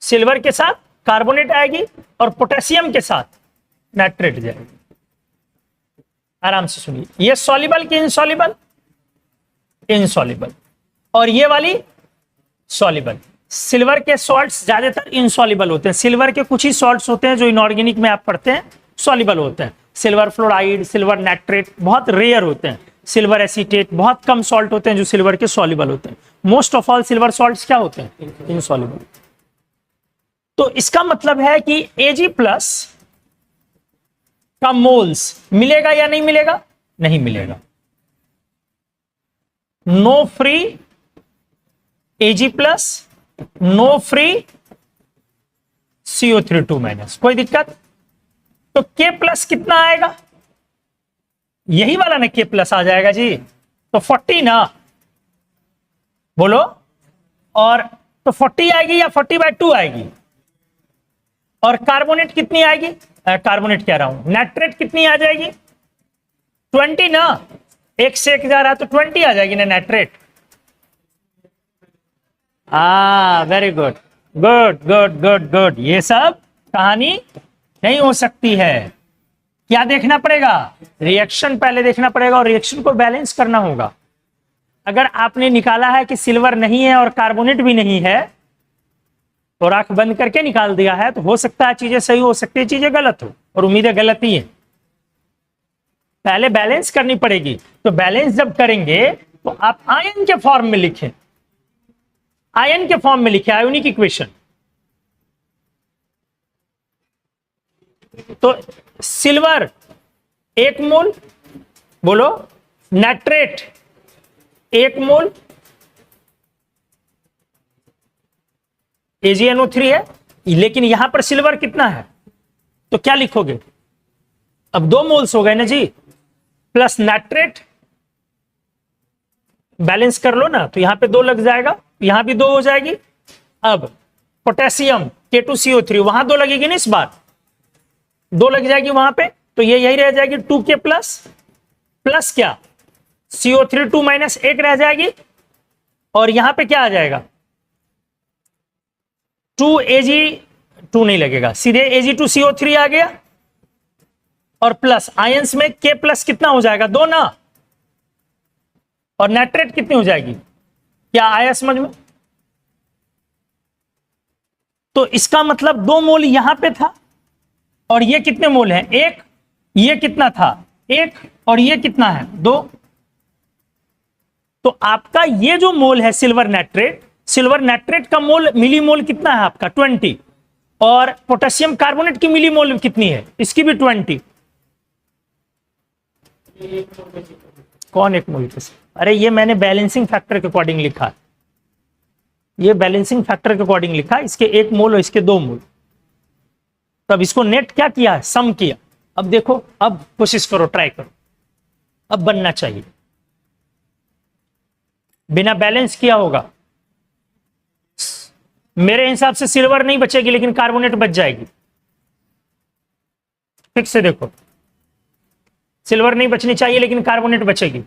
सिल्वर के साथ कार्बोनेट आएगी और पोटेशियम के साथ नाइट्रेट जाएगी। आराम से सुनिए, ये सॉल्युबल कि इनसॉल्युबल? इनसॉल्युबल। और ये वाली सॉल्युबल। सिल्वर के सॉल्ट्स ज्यादातर इनसॉल्युबल होते हैं, सिल्वर के कुछ ही सॉल्ट्स होते हैं जो इनऑर्गेनिक में आप पढ़ते हैं सॉल्युबल होते हैं। सिल्वर फ्लोराइड, सिल्वर नाइट्रेट बहुत रेयर होते हैं, सिल्वर एसीटेट बहुत कम सॉल्ट होते हैं जो सिल्वर के सॉल्युबल होते हैं। Most of all silver salts क्या होते हैं, इनसॉल्युबल। तो इसका मतलब है कि Ag प्लस का मोल्स मिलेगा या नहीं मिलेगा? नहीं मिलेगा। No free Ag plus, no free CO3 2 minus, कोई दिक्कत? तो K प्लस कितना आएगा, यही वाला ना K प्लस आ जाएगा जी, तो 40 ना, बोलो। और तो 40 आएगी या 40/2 आएगी? और कार्बोनेट कितनी आएगी, कार्बोनेट कह रहा हूं, नाइट्रेट कितनी आ जाएगी, 20 ना, एक से एक जा रहा तो 20 आ जाएगी ना nitrate. Very good good good good good. ये सब कहानी नहीं हो सकती है। क्या देखना पड़ेगा, रिएक्शन पहले देखना पड़ेगा और रिएक्शन को बैलेंस करना होगा। अगर आपने निकाला है कि सिल्वर नहीं है और कार्बोनेट भी नहीं है और आंख बंद करके निकाल दिया है, तो हो सकता है चीजें सही हो सकती है, चीजें गलत हो, और उम्मीद है गलत ही है। पहले बैलेंस करनी पड़ेगी। तो बैलेंस जब करेंगे तो आप आयन के फॉर्म में लिखें, आयन के फॉर्म में लिखे, आयोनिक इक्वेशन। तो सिल्वर 1 मोल, बोलो, नाइट्रेट 1 मोल, AgNO3 है, लेकिन यहां पर सिल्वर कितना है, तो क्या लिखोगे, अब 2 मोल्स हो गए ना जी, प्लस नाइट्रेट, बैलेंस कर लो ना, तो यहां पे 2 लग जाएगा, यहां भी 2 हो जाएगी। अब पोटेशियम K2CO3, वहां 2 लगेगी ना, इस बार 2 लग जाएगी वहां पे, तो ये यही रह जाएगी 2K प्लस, प्लस क्या, CO3 2 माइनस 1 रह जाएगी, और यहां पे क्या आ जाएगा 2Ag, 2 नहीं लगेगा, सीधे Ag2CO3 आ गया, और प्लस आयंस में K प्लस कितना हो जाएगा 2 ना, और नाइट्रेट कितनी हो जाएगी, क्या आया समझ में? तो इसका मतलब 2 मोल यहां पे था, और ये कितने मोल है 1, ये कितना था 1, और ये कितना है 2। तो आपका ये जो मोल है सिल्वर नाइट्रेट का मोल मिली मोल कितना है आपका 20, और पोटेशियम कार्बोनेट की मिली मोल कितनी है, इसकी भी 20। कौन एक मोल के? अरे ये मैंने बैलेंसिंग फैक्टर के अकॉर्डिंग लिखा, ये बैलेंसिंग फैक्टर के अकॉर्डिंग लिखा, इसके 1 मोल और इसके 2 मोल। तब इसको नेट क्या किया है, सम किया। अब देखो, अब कोशिश करो, ट्राई करो, अब बनना चाहिए। बिना बैलेंस किया होगा, मेरे हिसाब से सिल्वर नहीं बचेगी लेकिन कार्बोनेट बच जाएगी। ठीक से देखो, सिल्वर नहीं बचनी चाहिए लेकिन कार्बोनेट बचेगी।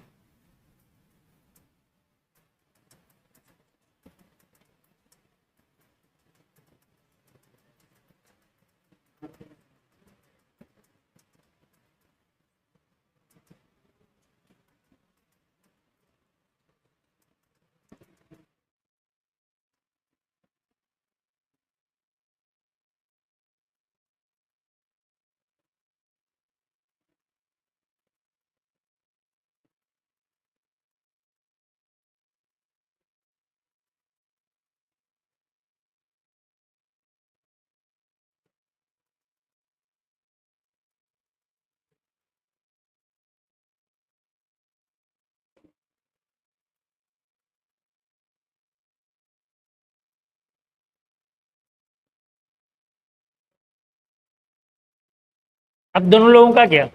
अब दोनों लोगों का क्या,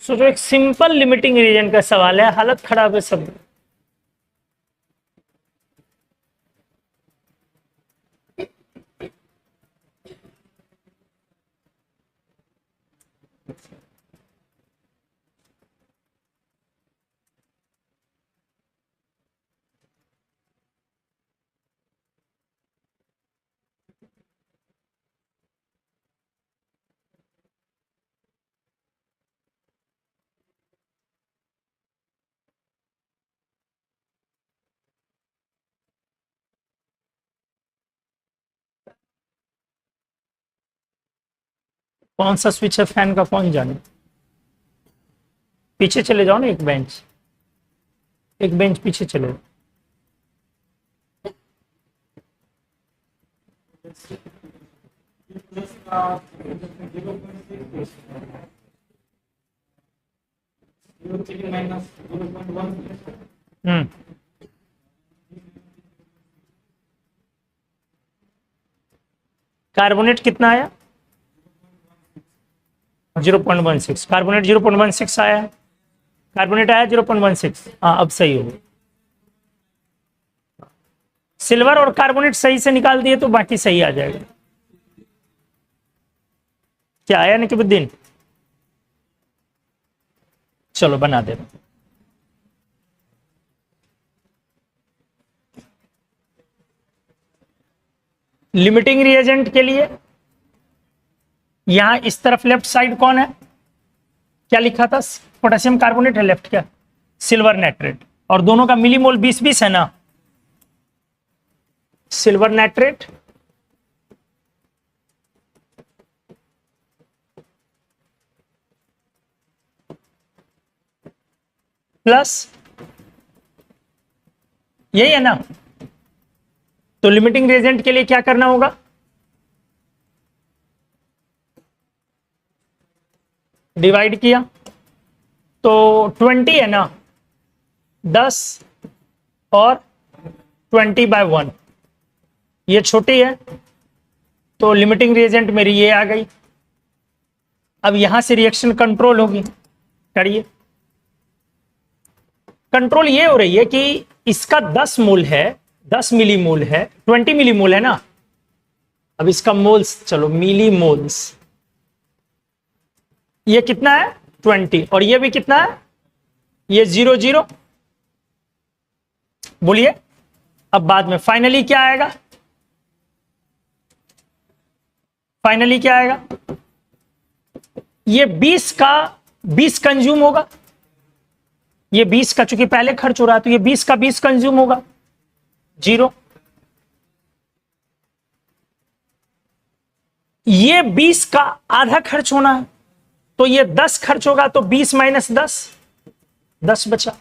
जो एक सिंपल लिमिटिंग रीजन का सवाल है, हालत खराब है सब। कौन सा स्विच है फैन का, कौन जाने। पीछे चले जाओ ना, एक बेंच पीछे चले जाओ। कार्बोनेट कितना आया 0.16, कार्बोनेट 0.16 आया, कार्बोनेट आया 0.16। हाँ अब सही हो, सिल्वर और कार्बोनेट सही से निकाल दिए तो बाकी सही आ जाएगा। क्या आया नकीबुद्दीन? चलो बना दे। लिमिटिंग रिएजेंट के लिए यहां इस तरफ लेफ्ट साइड कौन है, क्या लिखा था, पोटेशियम कार्बोनेट है, लेफ्ट क्या सिल्वर नाइट्रेट, और दोनों का मिलीमोल 20-20 है ना। सिल्वर नाइट्रेट प्लस यही है ना। तो लिमिटिंग रिएजेंट के लिए क्या करना होगा, डिवाइड किया तो 20 है ना, 10 और 20/1, ये छोटी है तो लिमिटिंग रिएजेंट मेरी ये आ गई। अब यहां से रिएक्शन कंट्रोल होगी, करिए। कंट्रोल ये हो रही है कि इसका 10 मोल है, 10 मिलीमोल है, 20 मिलीमोल है ना, अब इसका मोल्स, चलो मिली मोल्स, ये कितना है 20, और ये भी कितना है, ये 0 0। बोलिए अब बाद में फाइनली क्या आएगा, फाइनली क्या आएगा, ये 20 का 20 कंज्यूम होगा, ये 20 का चूंकि पहले खर्च हो रहा है तो ये 20 का 20 कंज्यूम होगा 0। ये 20 का आधा खर्च होना है तो ये 10 खर्च होगा, तो 20 माइनस 10 बचा,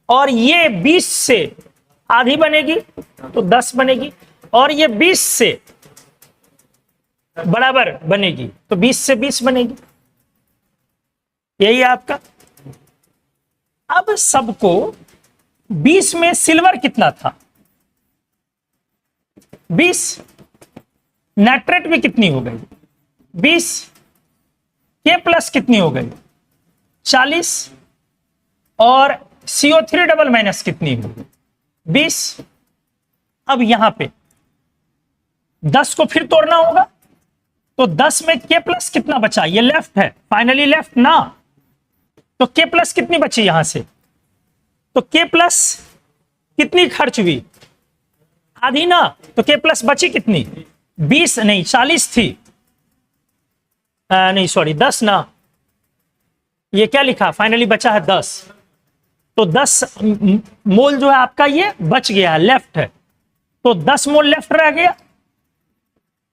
और ये 20 से आधी बनेगी तो 10 बनेगी, और ये 20 से बराबर बनेगी तो 20 से 20 बनेगी। यही है आपका। अब सबको 20 में सिल्वर कितना था 20, नाइट्रेट भी कितनी हो गई 20, के प्लस कितनी हो गई 40, और CO3 डबल माइनस कितनी हो गई 20। अब यहां पे 10 को फिर तोड़ना होगा, तो 10 में के प्लस कितना बचा, ये लेफ्ट है, फाइनली लेफ्ट ना, तो के प्लस कितनी बची यहां से, तो के प्लस कितनी खर्च हुई आधी ना, तो के प्लस बची कितनी 20 नहीं 40 थी, नहीं सॉरी 10 ना, ये क्या लिखा फाइनली बचा है 10, तो 10 मोल जो है आपका ये बच गया है, लेफ्ट है, तो 10 मोल लेफ्ट रह गया,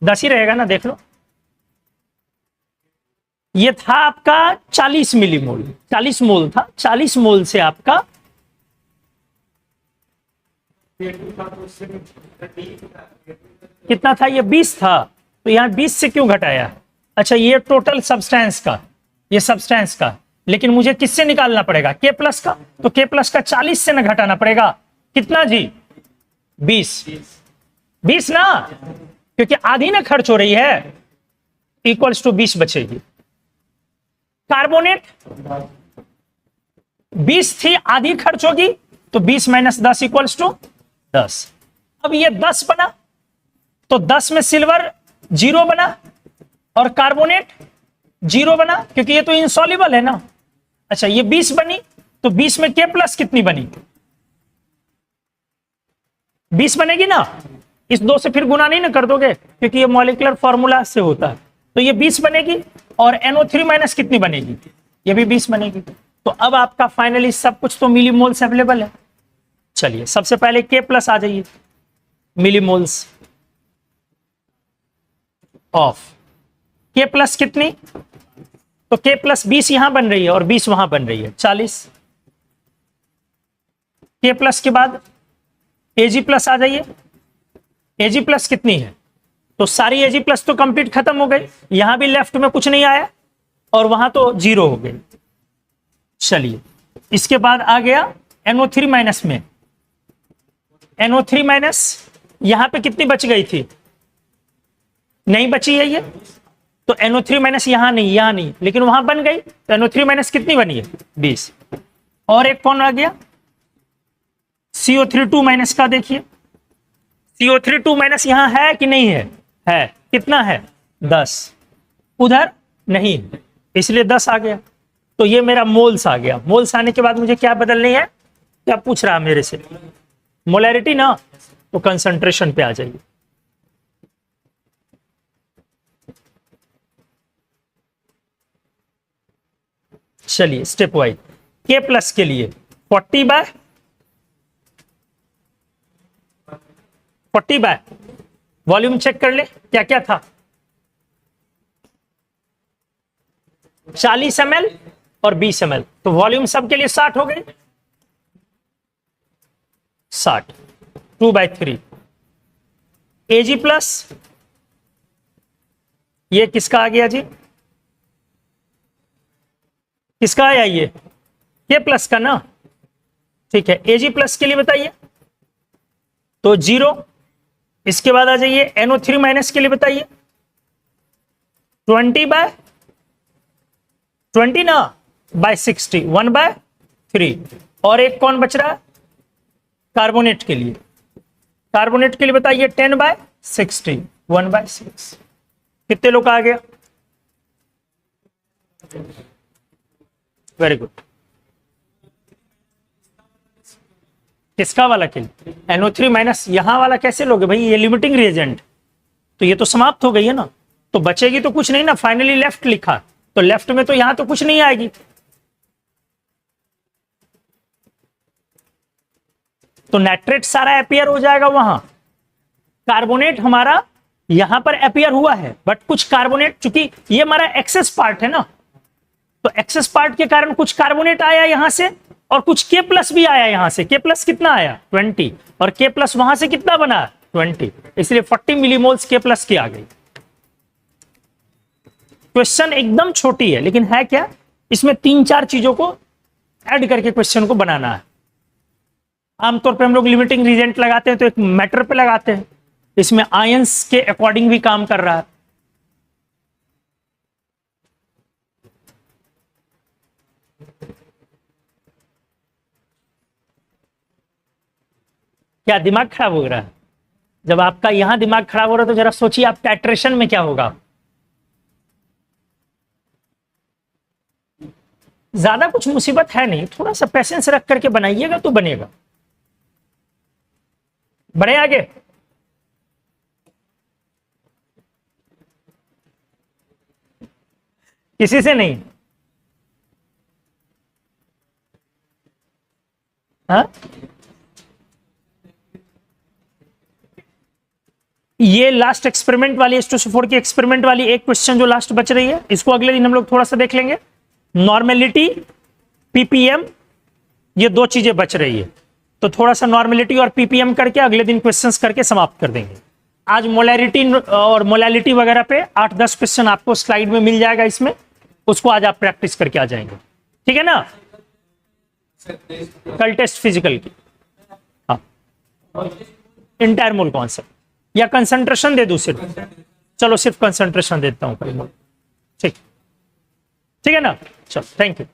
10 ही रहेगा ना, देख लो। ये था आपका 40 मिलीमोल, 40 मोल था, 40 मोल से आपका कितना था, ये 20 था, तो यहां 20 से क्यों घटाया, अच्छा ये टोटल सब्सटेंस का, ये सब्सटेंस का, लेकिन मुझे किससे निकालना पड़ेगा के प्लस का, तो के प्लस का 40 से ना घटाना पड़ेगा, कितना जी 20 ना, क्योंकि आधी ना खर्च हो रही है, इक्वल्स टू 20 बचेगी। कार्बोनेट 20 थी, आधी खर्च होगी, तो 20 माइनस 10 इक्वल्स टू 10। अब ये 10 बना, तो 10 में सिल्वर 0 बना, और कार्बोनेट 0 बना, क्योंकि ये तो इंसॉल्युबल है ना। अच्छा ये 20 बनी, तो 20 में के प्लस कितनी बनी 20 बनेगी ना, इस 2 से फिर गुना नहीं ना कर दोगे, क्योंकि ये मॉलिक्यूलर फॉर्मूला से होता है, तो ये 20 बनेगी, और NO3 माइनस कितनी बनेगी, ये भी 20 बनेगी। तो अब आपका फाइनली सब कुछ तो मिलीमोल्स अवेलेबल है। चलिए सबसे पहले के प्लस आ जाइए, मिलीमोल्स ऑफ के प्लस कितनी, तो के प्लस 20 यहां बन रही है और 20 वहां बन रही है 40। के प्लस के बाद Ag प्लस आ जाइए, Ag प्लस कितनी है, तो सारी Ag प्लस तो कंप्लीट खत्म हो गई, यहां भी लेफ्ट में कुछ नहीं आया, और वहां तो 0 हो गई। चलिए इसके बाद आ गया NO3 माइनस में, NO3 माइनस यहां पे कितनी बच गई थी, नहीं बची है ये, तो NO3 माइनस यहां नहीं, लेकिन वहां बन गई, तो NO3 माइनस कितनी बनी है 20। और एक कौन आ गया CO3 माइनस का, देखिए CO3 माइनस यहां है कि नहीं है, कितना है 10, उधर नहीं, इसलिए 10 आ गया, तो ये मेरा मोल्स आ गया। मोल्स आने के बाद मुझे क्या बदलनी है, क्या पूछ रहा है मेरे से, मोलैरिटी ना, तो कंसंट्रेशन पे आ जाइए। चलिए स्टेप वाइज, के प्लस के लिए 40/40 वॉल्यूम चेक कर ले क्या क्या था, 40 ml और 20 ml, तो वॉल्यूम सबके लिए 60 हो गई, 60 2/3। Ag प्लस ये किसका आ गया जी, किसका आया ये के प्लस का ना, ठीक है। Ag प्लस के लिए बताइए, तो 0। इसके बाद आ जाइए NO3 माइनस के लिए बताइए, 20/20 ना बाय 60, 1/3। और एक कौन बच रहा है कार्बोनेट के लिए, कार्बोनेट के लिए बताइए 10/60, 1/6। कितने लोग का आ गया? Very good. किसका वाला किल? NO3 माइनस यहां वाला कैसे लोगे भाई? ये लिमिटिंग रिएजेंट, तो ये तो समाप्त हो गई है ना, तो बचेगी तो कुछ नहीं ना। फाइनली लेफ्ट लिखा, तो लेफ्ट में तो यहां तो कुछ नहीं आएगी, तो नाइट्रेट सारा अपियर हो जाएगा वहां। कार्बोनेट हमारा यहां पर अपियर हुआ है, बट कुछ कार्बोनेट, चूंकि ये हमारा एक्सेस पार्ट है ना, तो एक्सेस पार्ट के कारण कुछ कार्बोनेट आया यहां से, और कुछ K प्लस भी आया यहां से। K प्लस कितना आया? 20, और K प्लस वहां से कितना बना? 20, इसलिए 40 मिलीमोल्स K प्लस की आ गई। क्वेश्चन एकदम छोटी है, लेकिन है क्या, इसमें 3-4 चीजों को ऐड करके क्वेश्चन को बनाना है। आमतौर पे हम लोग लिमिटिंग रीजेंट लगाते हैं तो एक मैटर पे लगाते हैं, इसमें आयंस के अकॉर्डिंग भी काम कर रहा है। क्या दिमाग खराब हो रहा है? जब आपका यहां दिमाग खराब हो रहा है तो जरा सोचिए आप टाइट्रेशन में क्या होगा। ज्यादा कुछ मुसीबत है नहीं, थोड़ा सा पेशेंस रख करके बनाइएगा तो बनेगा। बढ़े आगे। किसी से नहीं? हाँ, ये लास्ट एक्सपेरिमेंट वाली H2SO4 की एक्सपेरिमेंट वाली एक क्वेश्चन जो लास्ट बच रही है, इसको अगले दिन हम लोग थोड़ा सा देख लेंगे। नॉर्मेलिटी, पीपीएम, ये 2 चीजें बच रही है, तो थोड़ा सा नॉर्मेलिटी और पीपीएम करके अगले दिन क्वेश्चंस करके समाप्त कर देंगे। आज मोलैरिटी और मोलैलिटी वगैरह पे 8-10 क्वेश्चन आपको स्लाइड में मिल जाएगा, इसमें उसको आज आप प्रैक्टिस करके आ जाएंगे, ठीक है ना? कल टेस्ट फिजिकल की, हाँ, इंटायर मोल कॉन्सेप्ट या कंसंट्रेशन दे दूं सिर्फ? चलो सिर्फ कंसंट्रेशन देता हूं, ठीक, ठीक है ना? चलो, थैंक यू।